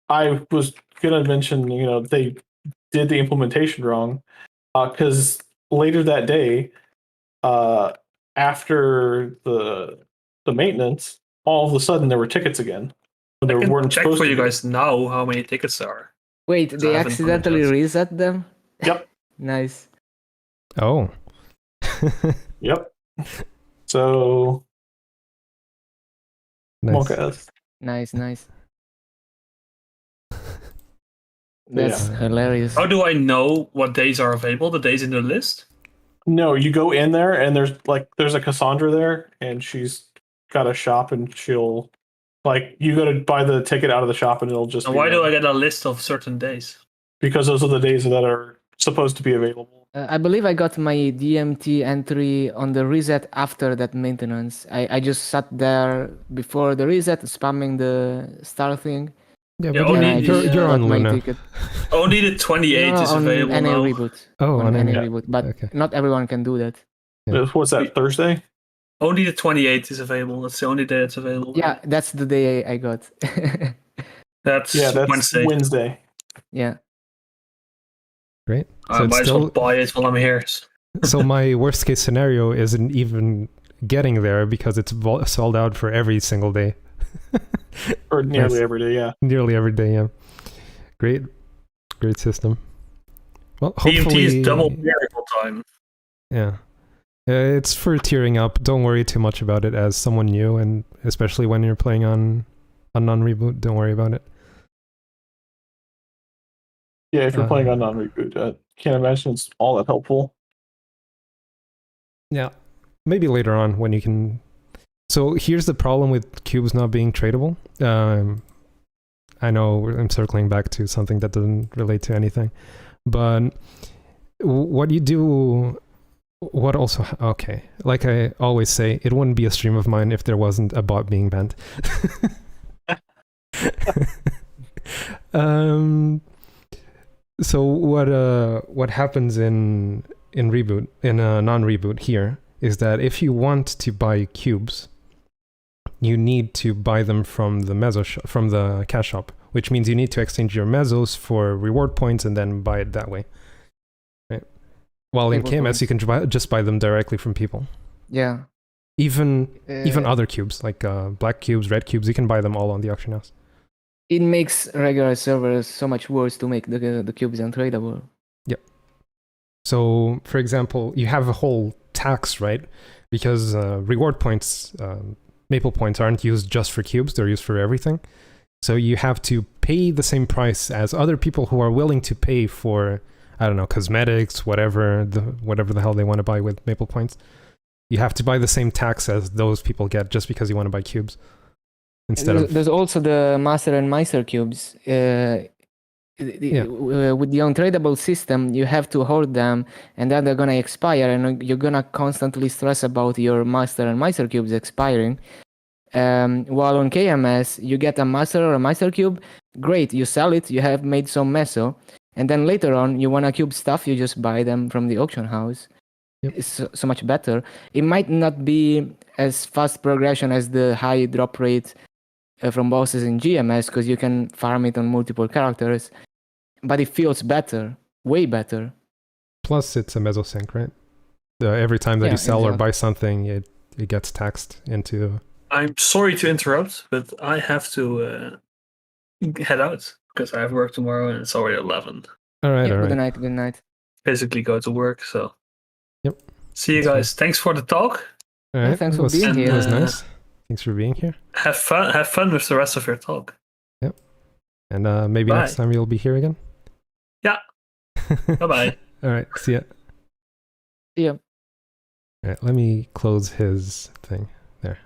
I was gonna mention, they did the implementation wrong because later that day, after the maintenance, all of a sudden there were tickets again. I There can weren't check supposed for to you be. guys now how many tickets there are. Wait, I they haven't accidentally commented. reset them? Yep. Nice. Oh. Yep. So Nice. Monka. Nice. That's Yeah. hilarious. How do I know what days are available? The days in the list? No, you go in there and there's a Cassandra there and she's got a shop and she'll you go to buy the ticket out of the shop and it'll just And be why do I ready. get a list of certain days? Because those are the days that are supposed to be available. I believe I got my DMT entry on the reset after that maintenance. I just sat there before the reset, spamming the star thing. Yeah, Yeah, but only and I just you're on got my Luna. ticket. Only the 28 No, is on available NA now. reboot. Oh, on NA NA. reboot, but Okay. not everyone can do that. Yeah. What's that, Thursday? Only the 28 is available. That's the only day that's available. Yeah, that's the day I got. That's That's Wednesday. Wednesday. Yeah. Great. I So it's might as well still buy it while I'm here. so my worst case scenario isn't even getting there because it's sold out for every single day. Or nearly Nice. every day, yeah. Nearly every day, yeah. Great system. Well, hopefully DMT is double variable time. Yeah. It's for tearing up. Don't worry too much about it as someone new, and especially when you're playing on a non-reboot, don't worry about it. Yeah, if you're playing on non-reboot, can't imagine it's all that helpful. Yeah. Maybe later on when you can... So here's the problem with cubes not being tradable. I know I'm circling back to something that doesn't relate to anything, but what you do What also? Okay, like I always say, it wouldn't be a stream of mine if there wasn't a bot being banned. So what happens in reboot, in a non-reboot here, is that if you want to buy cubes, you need to buy them from the from the cash shop, which means you need to exchange your mesos for reward points and then buy it that way. Right? While in KMS, you can just buy them directly from people. Yeah. Even other cubes, like black cubes, red cubes, you can buy them all on the auction house. It makes regular servers so much worse to make the cubes untradeable. Yep. So, for example, you have a whole tax, right? Because reward points, Maple points aren't used just for cubes, they're used for everything. So you have to pay the same price as other people who are willing to pay for, I don't know, cosmetics, whatever the hell they want to buy with Maple points. You have to buy the same tax as those people get just because you want to buy cubes. There's also the Master and Meister cubes. With the untradeable system, you have to hold them, and then they're gonna expire, and you're gonna constantly stress about your Master and Meister cubes expiring. While on KMS, you get a Master or a Meister cube, great, you sell it, you have made some meso, and then later on, you want a cube stuff, you just buy them from the auction house. Yep. It's so much better. It might not be as fast progression as the high drop rate from bosses in GMS, because you can farm it on multiple characters, but it feels better, way better. Plus, it's a mesosync, right? Every time that you sell or buy something, it gets taxed into... I'm sorry to interrupt, but I have to head out because I have work tomorrow and it's already 11. All right. Good night. Basically go to work, so... Yep. See you guys. Thanks for the talk. All right. Thanks for being here. It was nice. Thanks for being here. Have fun with the rest of your talk. Yep. And maybe next time you'll be here again. Yeah. Bye-bye. All right. See ya. See ya. All right. Let me close his thing. There.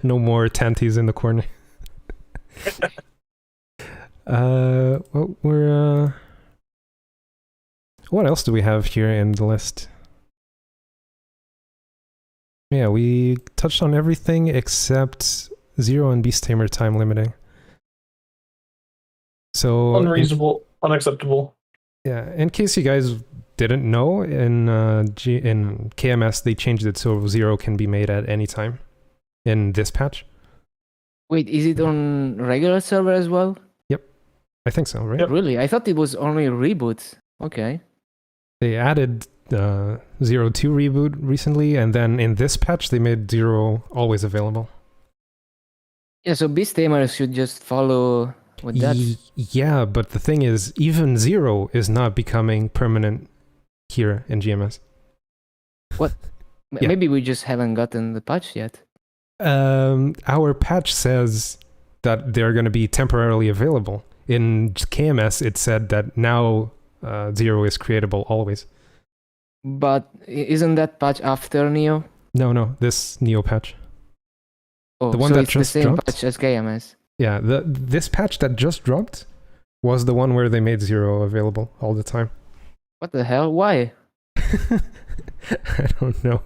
No more tanties in the corner. Well, we're... What else do we have here in the list? Yeah, we touched on everything except Zero and Beast Tamer time limiting. So unreasonable, unacceptable. Yeah, in case you guys didn't know, in KMS they changed it so Zero can be made at any time in this patch. Wait, is it on regular server as well? Yep, I think so, right? Yep. Really? I thought it was only reboots. Okay. They added 0.2 reboot recently, and then in this patch they made 0 always available. Yeah, so Beast Tamer should just follow with that. Yeah, but the thing is, even 0 is not becoming permanent here in GMS. What? Yeah. Maybe we just haven't gotten the patch yet. Our patch says that they're going to be temporarily available. In KMS, it said that now 0 is creatable always. But isn't that patch after Neo? No, this Neo patch. Oh, the one so that it's just the same dropped? patch as KMS. Yeah, this patch that just dropped was the one where they made 0 available all the time. What the hell? Why? I don't know.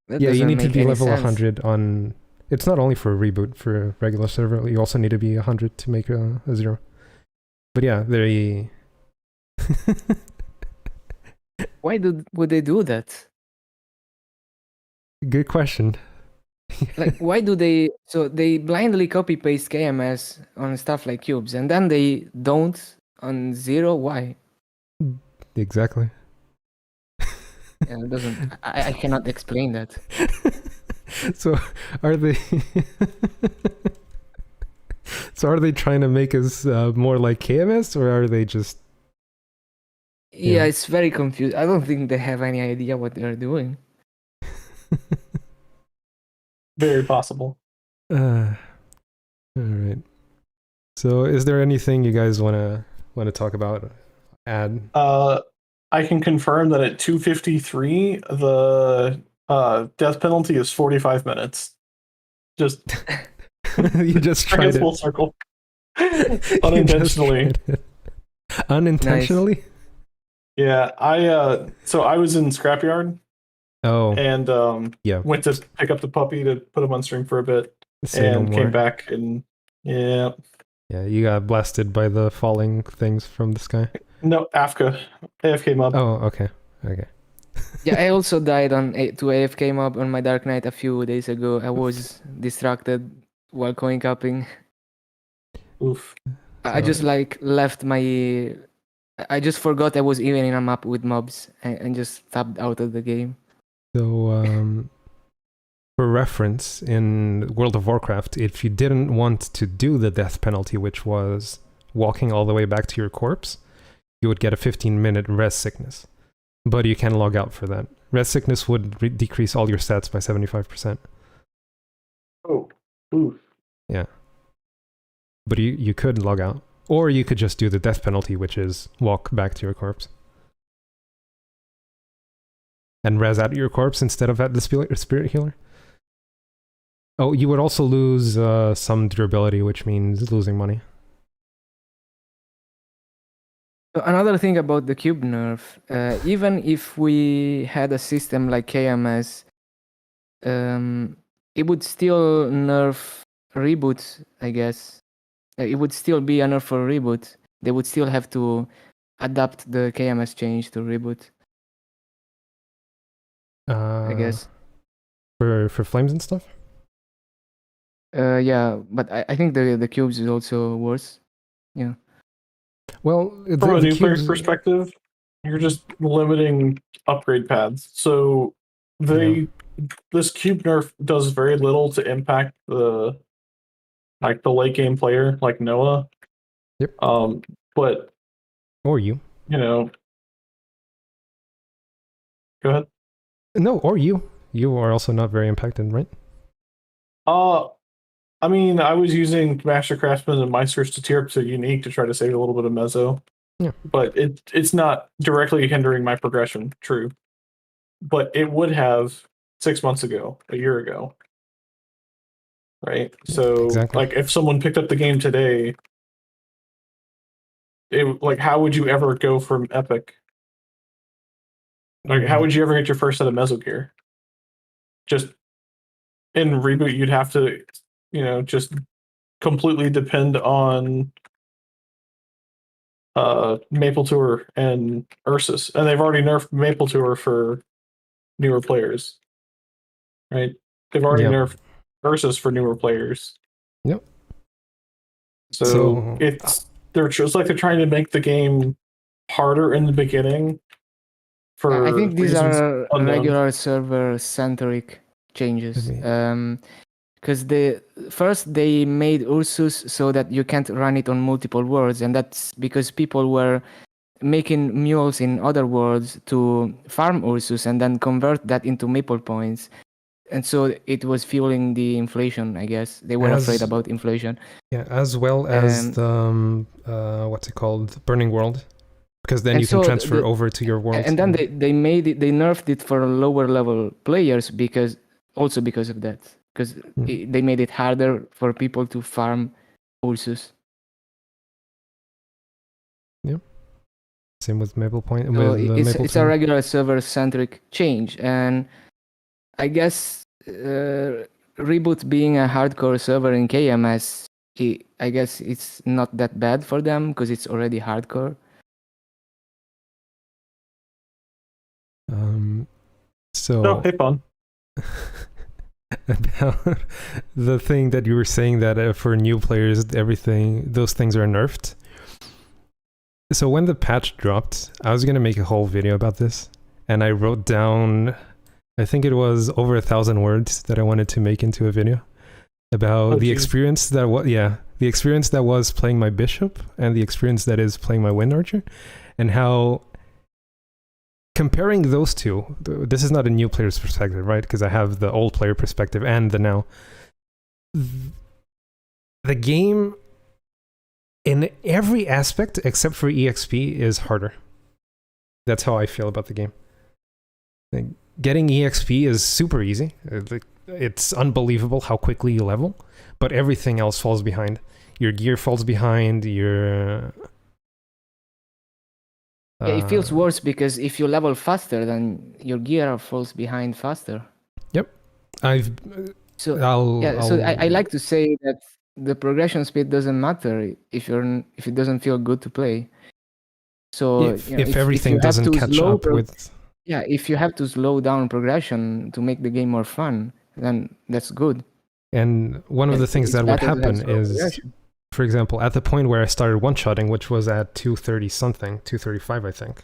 That Yeah, you doesn't need to make be any level sense. 100 on... It's not only for a reboot, for a regular server, you also need to be 100 to make a 0. But yeah, they... Why would they do that? Good question. Like, why do they... So they blindly copy-paste KMS on stuff like cubes, and then they don't on 0? Why? Exactly. Yeah, it doesn't... I cannot explain that. So are they... So are they trying to make us more like KMS, or are they just... Yeah, it's very confused. I don't think they have any idea what they're doing. Very possible. All right. So is there anything you guys want to talk about? Add? I can confirm that at 2:53 the death penalty is 45 minutes. Just You just tried it. full circle. You just Unintentionally. tried it. Unintentionally? Yeah, so I was in Scrapyard Oh, and yeah. went to pick up the puppy to put him on stream for a bit Say no and came more. back and yeah. Yeah, you got blasted by the falling things from the sky. No, AFK mob. Oh, okay. Okay. Yeah, I also died to AFK mob on my Dark Knight a few days ago. I was distracted while coin capping. Oof. I just like left my. I just forgot I was even in a map with mobs and just tapped out of the game. So, for reference, in World of Warcraft, if you didn't want to do the death penalty, which was walking all the way back to your corpse, you would get a 15-minute rest sickness. But you can log out for that. Rest sickness would decrease all your stats by 75%. Oh. Oof. Yeah. But you could log out. Or you could just do the death penalty, which is walk back to your corpse. And res out your corpse instead of at the spirit healer. Oh, you would also lose some durability, which means losing money. Another thing about the cube nerf, even if we had a system like KMS, it would still nerf reboots, I guess. It would still be a nerf for reboot. They would still have to adapt the KMS change to reboot, I guess. For flames and stuff? Yeah, but I think the cubes is also worse. Yeah. Well, From a new player's perspective, you're just limiting upgrade paths. So this cube nerf does very little to impact the late game player like Noah. Yep. But or you. Go ahead. No, or you. You are also not very impacted, right? I mean, I was using Master Craftsman and Meisters to tier up to Unique to try to save a little bit of mezzo. Yeah. But it's not directly hindering my progression, true. But it would have 6 months ago, a year ago. Right? So, exactly. like, if someone picked up the game today, how would you ever go from Epic? Like, how would you ever get your first set of mezzo gear? Just in Reboot, you'd have to, just completely depend on Maple Tour and Ursus, and they've already nerfed Maple Tour for newer players, right? They've already nerfed Ursus for newer players. Yep. So it's like they're trying to make the game harder in the beginning. I think these are regular server centric changes. Because they made Ursus so that you can't run it on multiple worlds, and that's because people were making mules in other worlds to farm Ursus and then convert that into maple points. And so it was fueling the inflation, I guess. They were afraid about inflation. Yeah, as well as the, what's it called? Burning World. Because then you can transfer over to your world. And then they nerfed it for lower level players because of that. Because they made it harder for people to farm Ursus. Yeah. Same with Maple Point. It's a regular server-centric change. And I guess Reboot being a hardcore server in KMS, I guess it's not that bad for them because it's already hardcore. Hey, fun. About the thing that you were saying that for new players, those things are nerfed. So when the patch dropped, I was gonna make a whole video about this, and I wrote down, I think it was over 1,000 words that I wanted to make into a video about the experience that the experience that was playing my bishop and the experience that is playing my wind archer, and how comparing those two, this is not a new player's perspective, right? Because I have the old player perspective and the now. The game, in every aspect except for EXP, is harder. That's how I feel about the game. Like, getting EXP is super easy. It's unbelievable how quickly you level, but everything else falls behind. Your gear falls behind, Yeah, it feels worse because if you level faster, then your gear falls behind faster. I've So I'll I like to say that the progression speed doesn't matter if it doesn't feel good to play. So if everything you have doesn't to catch up with if you have to slow down progression to make the game more fun, then that's good. and one of the things It's that would better to have happen slow is, progression. for example, at the point where I started one-shotting, which was at 230 something, 235 I think.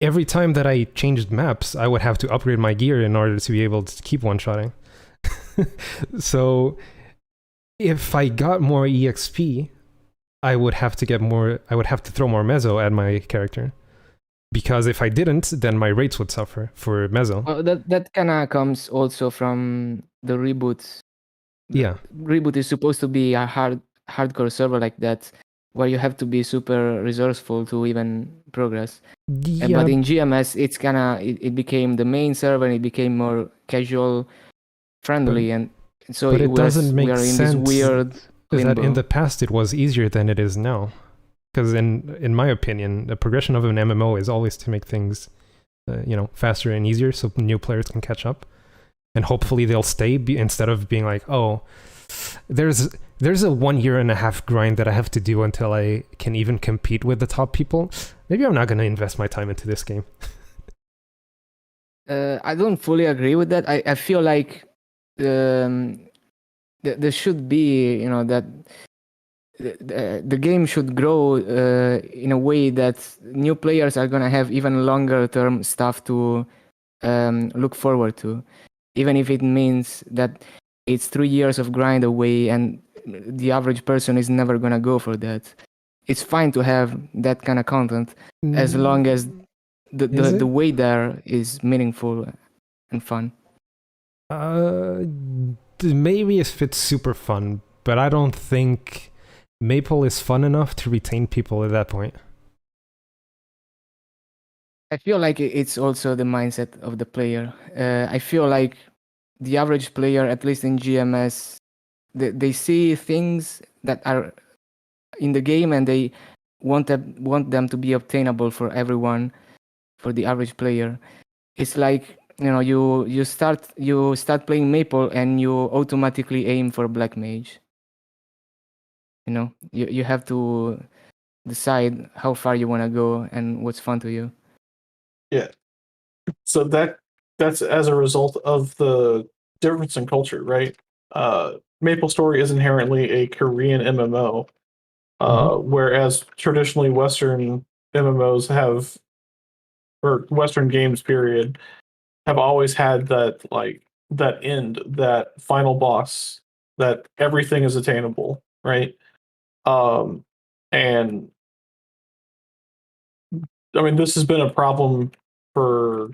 Every time that I changed maps, I would have to upgrade my gear in order to be able to keep one-shotting. So if I got more EXP, I would have to throw more mezzo at my character. Because if I didn't, then my rates would suffer for mezzo. Well, that kind of comes also from the reboots. Yeah. Reboot is supposed to be a hardcore server like that, where you have to be super resourceful to even progress. Yeah, But in GMS, it became the main server, and it became more casual, friendly, and so but it doesn't make we are in sense this weird that in limbo. the past it was easier than it is now. Because in my opinion, the progression of an MMO is always to make things, faster and easier, so new players can catch up, and hopefully they'll stay instead of being like, oh, there's a 1.5 year grind that I have to do until I can even compete with the top people. Maybe I'm not going to invest my time into this game. I don't fully agree with that. I feel like there should be, that the game should grow in a way that new players are gonna have even longer term stuff to look forward to, even if it means that it's 3 years of grind away and the average person is never gonna go for that. It's fine to have that kind of content as long as the way there is meaningful and fun. Maybe if it's super fun, but I don't think Maple is fun enough to retain people at that point. I feel like it's also the mindset of the player. I feel like the average player, at least in GMS, they see things that are in the game and they want them to be obtainable for everyone, for the average player. It's like, you start playing Maple and you automatically aim for Black Mage. You have to decide how far you want to go and what's fun to you. Yeah. So that's as a result of the difference in culture, right? MapleStory is inherently a Korean MMO, whereas traditionally Western MMOs or Western games period, have always had that end, that final boss, that everything is attainable, right? And I mean, this has been a problem for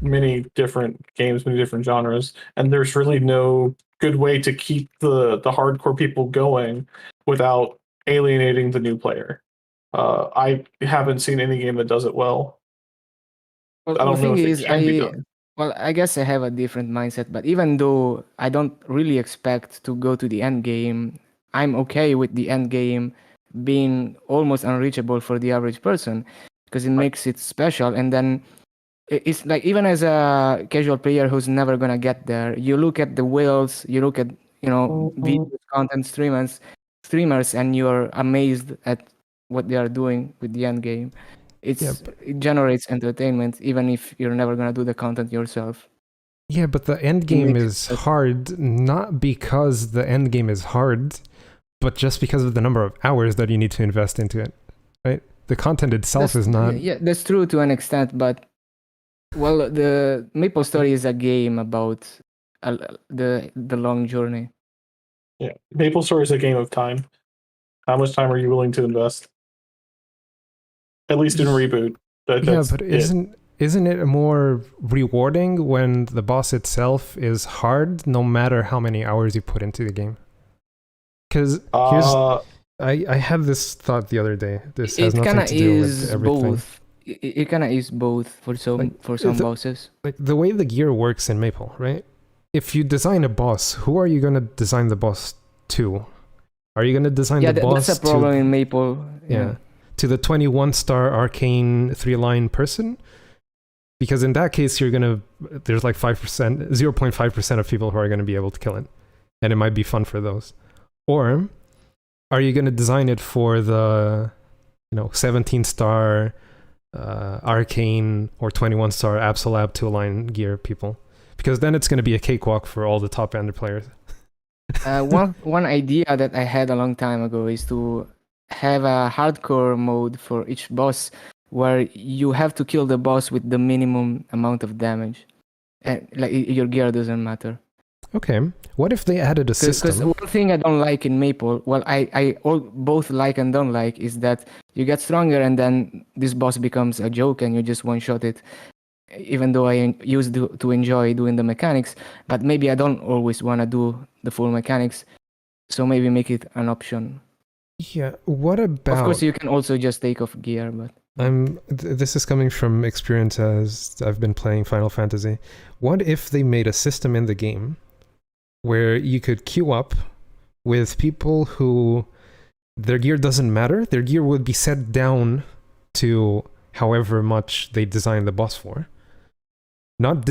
many different games, many different genres, and there's really no good way to keep the hardcore people going without alienating the new player. I haven't seen any game that does it well. Well, I don't the know thing if is, it can be done. I guess I have a different mindset, but even though I don't really expect to go to the end game, I'm okay with the end game being almost unreachable for the average person because it makes it special. And then it's like, even as a casual player who's never gonna get there, you look at the whales, you look at video content streamers, and you're amazed at what they are doing with the end game. It generates entertainment even if you're never gonna do the content yourself. Yeah, but the end game is hard not because the end game is hard, but just because of the number of hours that you need to invest into it, right? The content itself is not. Yeah, that's true to an extent, but the MapleStory is a game about the long journey. Yeah, MapleStory is a game of time. How much time are you willing to invest? At least in Reboot. But isn't it more rewarding when the boss itself is hard, no matter how many hours you put into the game? Because I had this thought the other day. This has nothing to do with everything. Both. It kind of is both for some bosses. Like the way the gear works in Maple, right? If you design a boss, who are you going to design the boss to? Are you going to design the boss? That's a problem in Maple. Yeah. to the 21-star arcane 3-line person, because in that case there's like 5%, 0.5% of people who are going to be able to kill it, and it might be fun for those. Or are you going to design it for the 17-star arcane or 21-star Absolab 2-line gear people? Because then it's going to be a cakewalk for all the top-ender players. One idea that I had a long time ago is to have a hardcore mode for each boss where you have to kill the boss with the minimum amount of damage. Like your gear doesn't matter. Okay. What if they added a system? Because one thing I don't like in Maple, well, I both like and don't like, is that you get stronger and then this boss becomes a joke and you just one-shot it. Even though I used to enjoy doing the mechanics, but maybe I don't always want to do the full mechanics, so maybe make it an option. Yeah, what about... Of course, you can also just take off gear, but... This is coming from experience as I've been playing Final Fantasy. What if they made a system in the game where you could queue up with people who their gear doesn't matter? Their gear would be set down to however much they designed the boss for. Not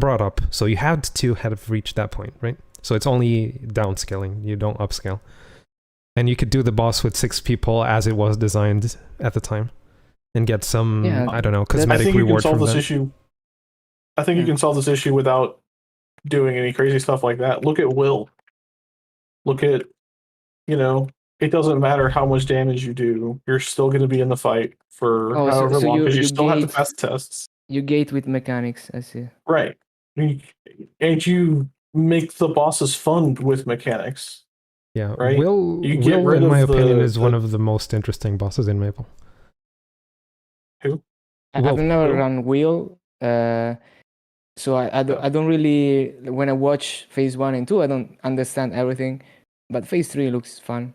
brought up, so you had to have reached that point, right? So it's only downscaling, you don't upscale. And you could do the boss with 6 people as it was designed at the time, and get some, I don't know, cosmetic reward from that. I think you can solve this issue without doing any crazy stuff like that. Look at Will. Look at, it doesn't matter how much damage you do, you're still going to be in the fight for however long, because you still have to pass tests. You gate with mechanics, I see. Right. And you make the bosses fun with mechanics. Yeah, right? Will, in my opinion, is one of the most interesting bosses in Maple. Who? I've never run Will, so I don't really, when I watch Phase 1 and 2, I don't understand everything, but Phase 3 looks fun.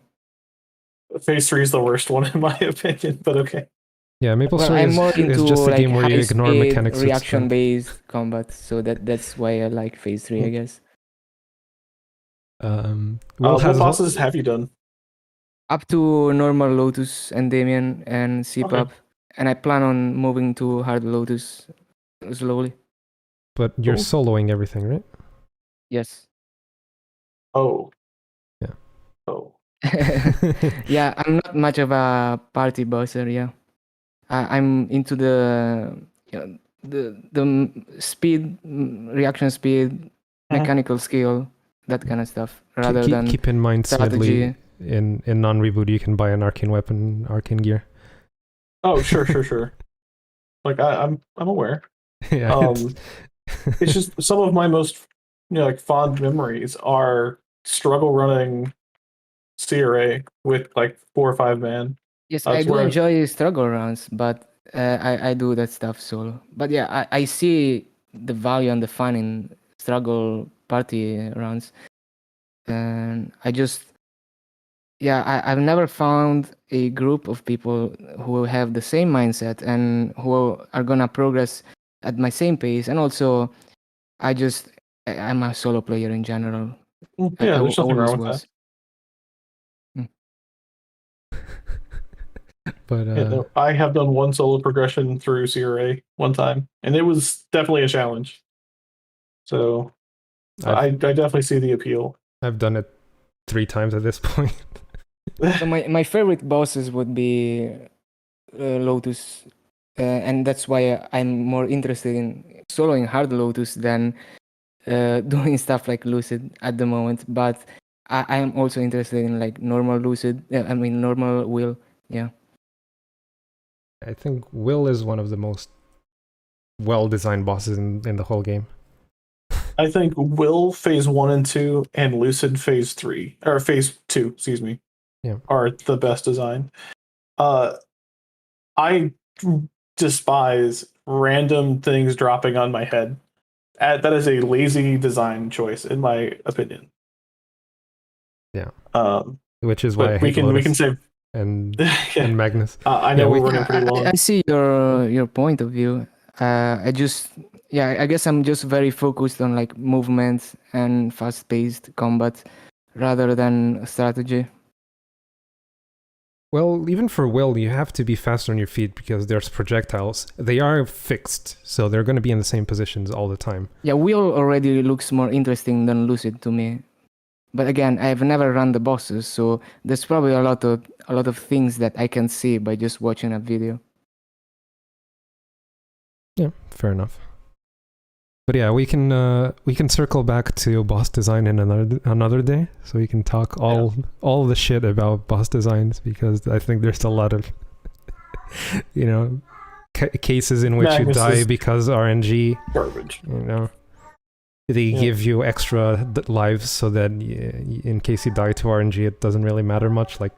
Phase 3 is the worst one in my opinion, but okay. Yeah, Maple Story is just a game where you ignore mechanics. Reaction-based combat, so that's why I like Phase 3, I guess. What bosses have you done? Up to normal Lotus and Damien and CPAP, Okay. and I plan on moving to hard Lotus slowly. But you're soloing everything, right? Yes. Oh. Yeah. Oh. Yeah, I'm not much of a party bosser. Yeah, I'm into the speed, reaction speed, mechanical skill, that kind of stuff, rather than keep in mind, strategy. Smiddley, in non-reboot, you can buy an arcane weapon, arcane gear. Oh, sure. Like I'm aware. Yeah. It's just some of my most fond memories are struggle running CRA with like 4 or 5 man. Yes, I do enjoy struggle rounds, but I do that stuff solo. But yeah, I see the value and the fun in struggle party rounds, and I've never found a group of people who have the same mindset and who are gonna progress at my same pace. And also, I'm a solo player in general. Yeah, there's nothing wrong with that. But I have done one solo progression through CRA one time, and it was definitely a challenge. So I definitely see the appeal. I've done it 3 times at this point. So my favorite bosses would be Lotus, and that's why I'm more interested in soloing hard Lotus than doing stuff like Lucid at the moment. But I am also interested in like normal Lucid. Normal Will. Yeah. I think Will is one of the most well-designed bosses in the whole game. I think Will Phase 1 and 2 and Lucid Phase 3 or Phase 2, excuse me, are the best design. I despise random things dropping on my head. That is a lazy design choice, in my opinion. Yeah. Which is why I hate we can say and Magnus. I know we're running pretty long. I see your point of view. I guess I'm just very focused on like movement and fast-paced combat rather than strategy. Well, even for Will, you have to be faster on your feet because there's projectiles. They are fixed, so they're going to be in the same positions all the time. Yeah, Will already looks more interesting than Lucid to me. But again, I've never run the bosses, so there's probably a lot of things that I can see by just watching a video. Yeah, fair enough. But yeah, we can circle back to boss design in another day, so we can talk all the shit about boss designs, because I think there's a lot of cases in which Magnus you die is because RNG. garbage. They give you extra lives so that in case you die to RNG, it doesn't really matter much, like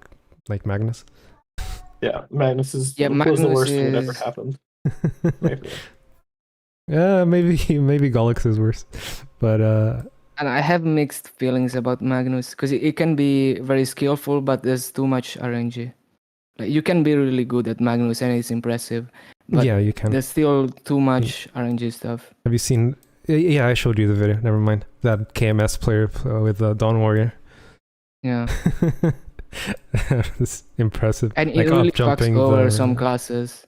Magnus. Yeah, Magnus was Magnus the worst thing that ever happened. Maybe. Yeah, maybe Gollux is worse, but And I have mixed feelings about Magnus, because it can be very skillful, but there's too much RNG. Like, you can be really good at Magnus and it's impressive, but yeah, you can. there's still too much RNG stuff. Have you seen? Yeah, I showed you the video. Never mind. That KMS player with Dawn Warrior. Yeah. It's impressive. And like it really fucks jumping over some classes.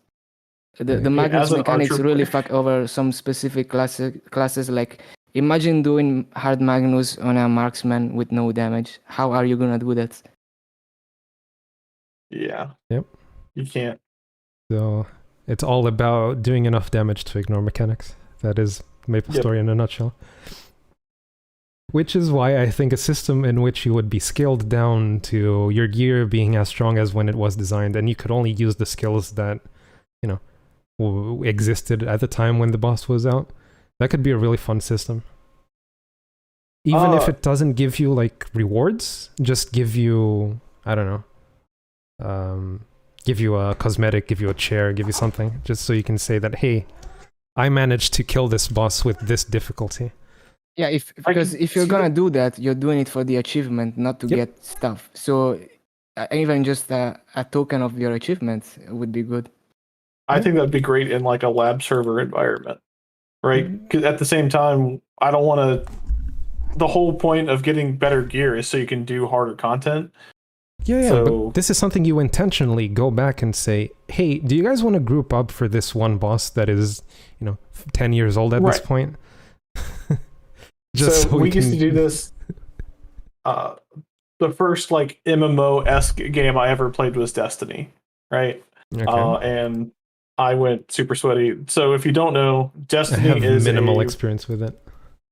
The Magnus as an mechanics archer really player. fuck over some specific classes. Like, imagine doing hard Magnus on a marksman with no damage. How are you gonna do that? Yeah. Yep. You can't. So it's all about doing enough damage to ignore mechanics. That is Maple Story in a nutshell. Which is why I think a system in which you would be scaled down to your gear being as strong as when it was designed, and you could only use the skills that, existed at the time when the boss was out, that could be a really fun system. Even if it doesn't give you, like, rewards, just give you, I don't know, give you a cosmetic, give you a chair, give you something, just so you can say that, hey, I managed to kill this boss with this difficulty. Yeah, if you're gonna do that, you're doing it for the achievement, not to get stuff. So even just a token of your achievement would be good. I think that'd be great in like a lab server environment, right? Because at the same time, I don't want to. The whole point of getting better gear is so you can do harder content. Yeah, So- but this is something you intentionally go back and say, hey, do you guys want to group up for this one boss that is, 10 years old at this Right. point? So we used to do this. The first like MMO-esque game I ever played was Destiny, right? Okay. And I went super sweaty. So if you don't know, I Destiny have is minimal a experience with it.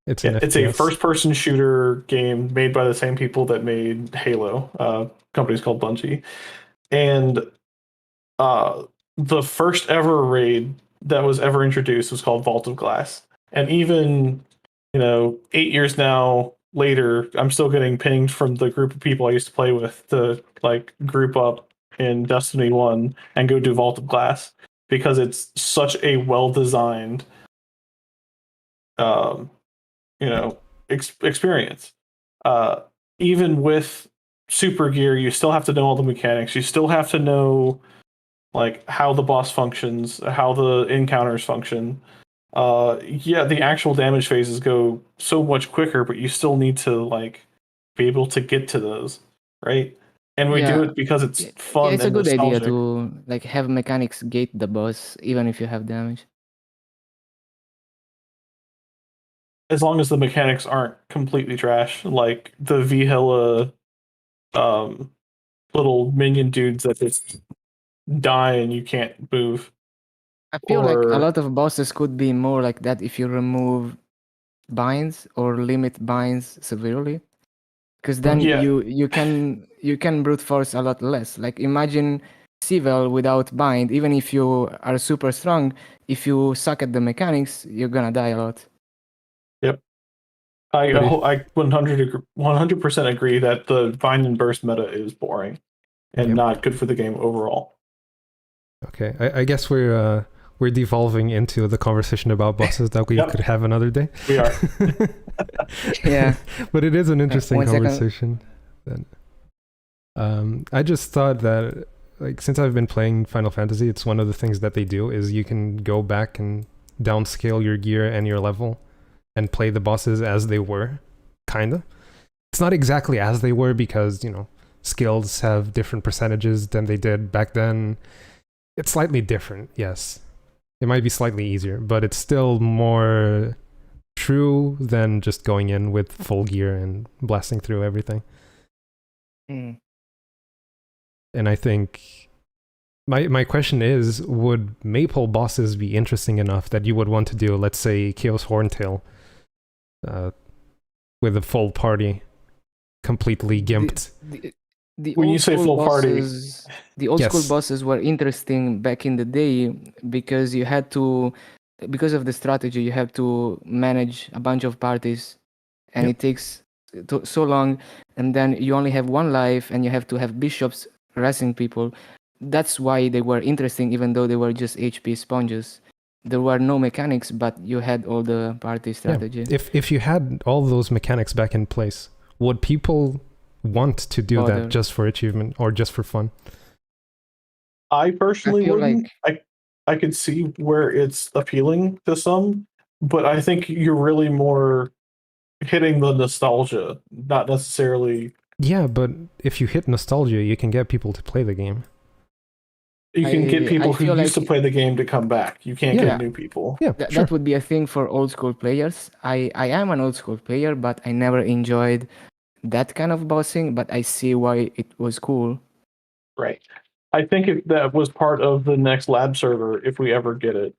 It's an it's a FPS. first-person shooter game made by the same people that made Halo. Company's called Bungie, and the first ever raid that was ever introduced was called Vault of Glass. And even 8 years now later, I'm still getting pinged from the group of people I used to play with to like group up in Destiny 1 and go do Vault of Glass, because it's such a well-designed experience. Even with super gear, you still have to know all the mechanics. You still have to know like how the boss functions, how the encounters function. The actual damage phases go so much quicker, but you still need to like be able to get to those, right? And we do it because it's fun. Yeah, it's a and good idea nostalgic. to like have mechanics gate the boss, even if you have damage. As long as the mechanics aren't completely trash, like the Vihela little minion dudes that just die and you can't move. I feel like a Or- lot of bosses could be more like that if you remove binds or limit binds severely, because then Yeah. you can brute force a lot less. Like, imagine Civil without bind. Even if you are super strong, if you suck at the mechanics, you're gonna die a lot. I But if- 100% agree that the bind and burst meta is boring and Yep. not good for the game overall. Okay, I guess we're devolving into the conversation about bosses that we Yep. could have another day. We are. Yeah. But it is an interesting 1 second. conversation. Then, I just thought that, like, since I've been playing Final Fantasy, it's one of the things that they do is you can go back and downscale your gear and your level and play the bosses as they were, kinda. It's not exactly as they were because, skills have different percentages than they did back then. It's slightly different, yes. It might be slightly easier, but it's still more true than just going in with full gear and blasting through everything. Mm. And I think my question is, would Maple bosses be interesting enough that you would want to do, let's say, Chaos Horntail with a full party, completely gimped? The When you old say school full party- bosses, the old Yes. school bosses were interesting back in the day because you had to, because of the strategy, you have to manage a bunch of parties, and Yep. it takes so long, and then you only have one life, and you have to have bishops harassing people. That's why they were interesting, even though they were just HP sponges. There were no mechanics, but you had all the party strategy. If you had all those mechanics back in place, would people want to do Bother. that just for achievement or just for fun? I personally feel wouldn't. I could see where it's appealing to some, but I think you're really more hitting the nostalgia, not necessarily. Yeah, but if you hit nostalgia, you can get people to play the game. You can get I people who feel used to like- play the game to come back. You can't Yeah. get new people. Yeah, sure. That would be a thing for old school players. I am an old school player, but I never enjoyed that kind of bossing, but I see why it was cool. Right. I think if that was part of the next lab server, if we ever get it,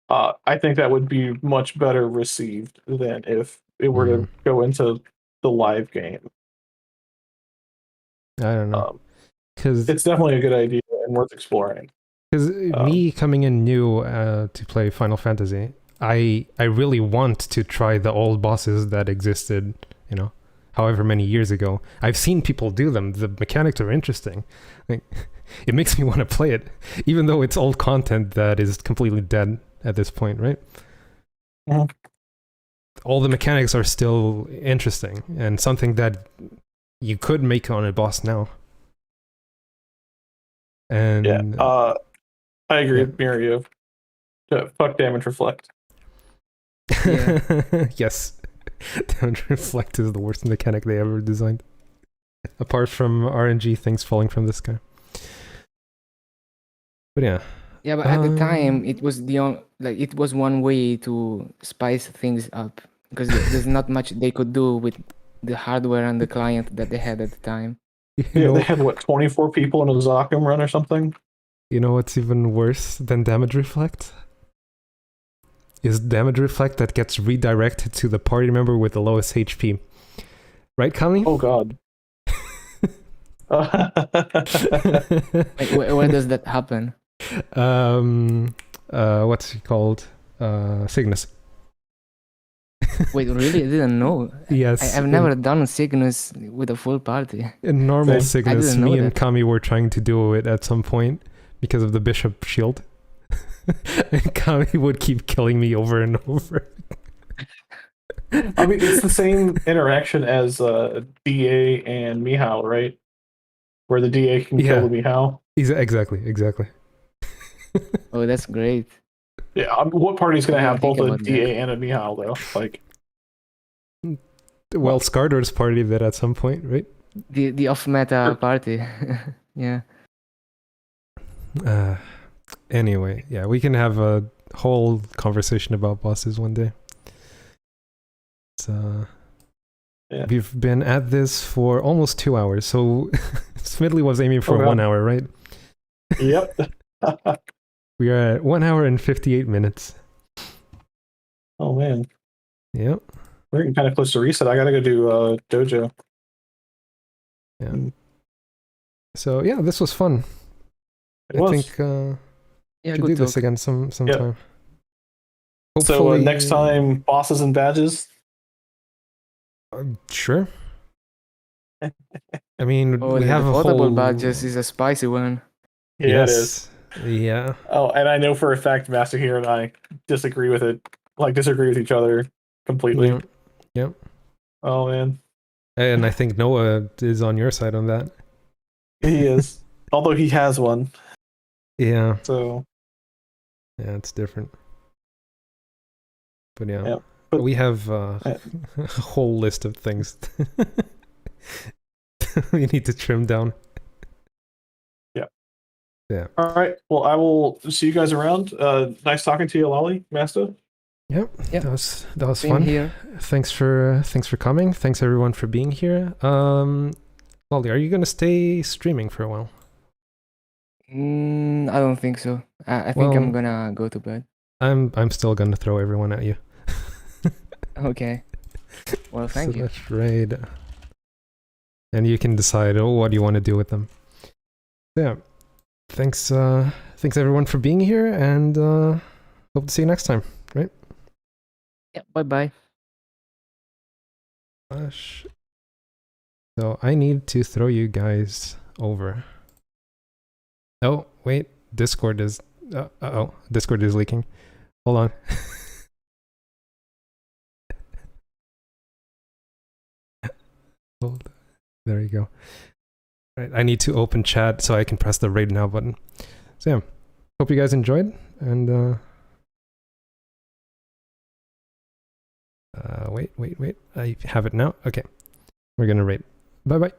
I think that would be much better received than if it were to go into the live game. I don't know. Because It's definitely a good idea and worth exploring. me coming in new to play Final Fantasy, I really want to try the old bosses that existed, you know, however many years ago. I've seen people do them. The mechanics are interesting. Like, it makes me want to play it, even though it's old content that is completely dead at this point, right? Mhm. All the mechanics are still interesting and something that you could make on a boss now. And Yeah. I agree Yeah. with Mirio. Fuck damage reflect. Yes. Damage reflect is the worst mechanic they ever designed. Apart from RNG things falling from the sky. But yeah. Yeah, but at the time, it was it was one way to spice things up because there's not much they could do with the hardware and the client that they had at the time. You Yeah, know, they had what, 24 people in a Zakum run or something? you know what's even worse than damage reflect? Is damage reflect that gets redirected to the party member with the lowest HP. Right, Kami? Oh god. Like, where does that happen? What's it called? Cygnus. Wait, really? I didn't know. Yes. I've never done Cygnus with a full party. In normal Same. I Cygnus, didn't know me and that. Kami were trying to do it at some point because of the bishop shield. And Kami would keep killing me over and over. I mean, it's the same interaction as DA and Mihao, right? Where the DA can Yeah. kill the Mihao. Exactly. Oh, that's great. Yeah, what party's going to I have didn't both think a about DA and a Mihao, though? Like, Well, Skardor's party did at some point, right? The off-meta Sure. party. Yeah. Anyway, yeah, we can have a whole conversation about bosses one day. It's, Yeah. We've been at this for almost 2 hours, so Smiddley was aiming for Oh, 1 God. hour, right? yep. We are at 1 hour and 58 minutes. Oh, man. Yep. We're getting kind of close to reset. I got to go do Dojo. Yeah. So yeah, this was fun. It was. I think Yeah, should good do this talk. again sometime. So Hopefully, next time, bosses and badges. Sure. I mean, Oh, we the have a portable whole badges is a spicy one. Yeah, it is. Yeah. Oh, and I know for a fact Master Hero and I disagree with it. Like, disagree with each other completely. Yeah. Oh, man. And I think Noah is on your side on that. He is. Although he has one. Yeah. So, Yeah, it's different. But yeah. Yeah, but- we have a whole list of things we need to trim down. All right. Well, I will see you guys around. Nice talking to you, Lolly, Master. Yep. Yep. That was Same fun. here. Thanks for coming. Thanks everyone for being here. Lolly, are you gonna stay streaming for a while? I don't think so. I think Well, I'm gonna go to bed. I'm still gonna throw everyone at you. Okay. Well, thank so you. Let's raid. And you can decide, what do you want to do with them. Yeah. Thanks everyone for being here, and hope to see you next time, right? Yeah, bye-bye. Gosh. So I need to throw you guys over. Oh, wait. Discord is Discord is leaking. Hold on. There you go. Right, I need to open chat so I can press the raid now button. So yeah, hope you guys enjoyed, and wait, I have it now. Okay, we're gonna raid. Bye bye.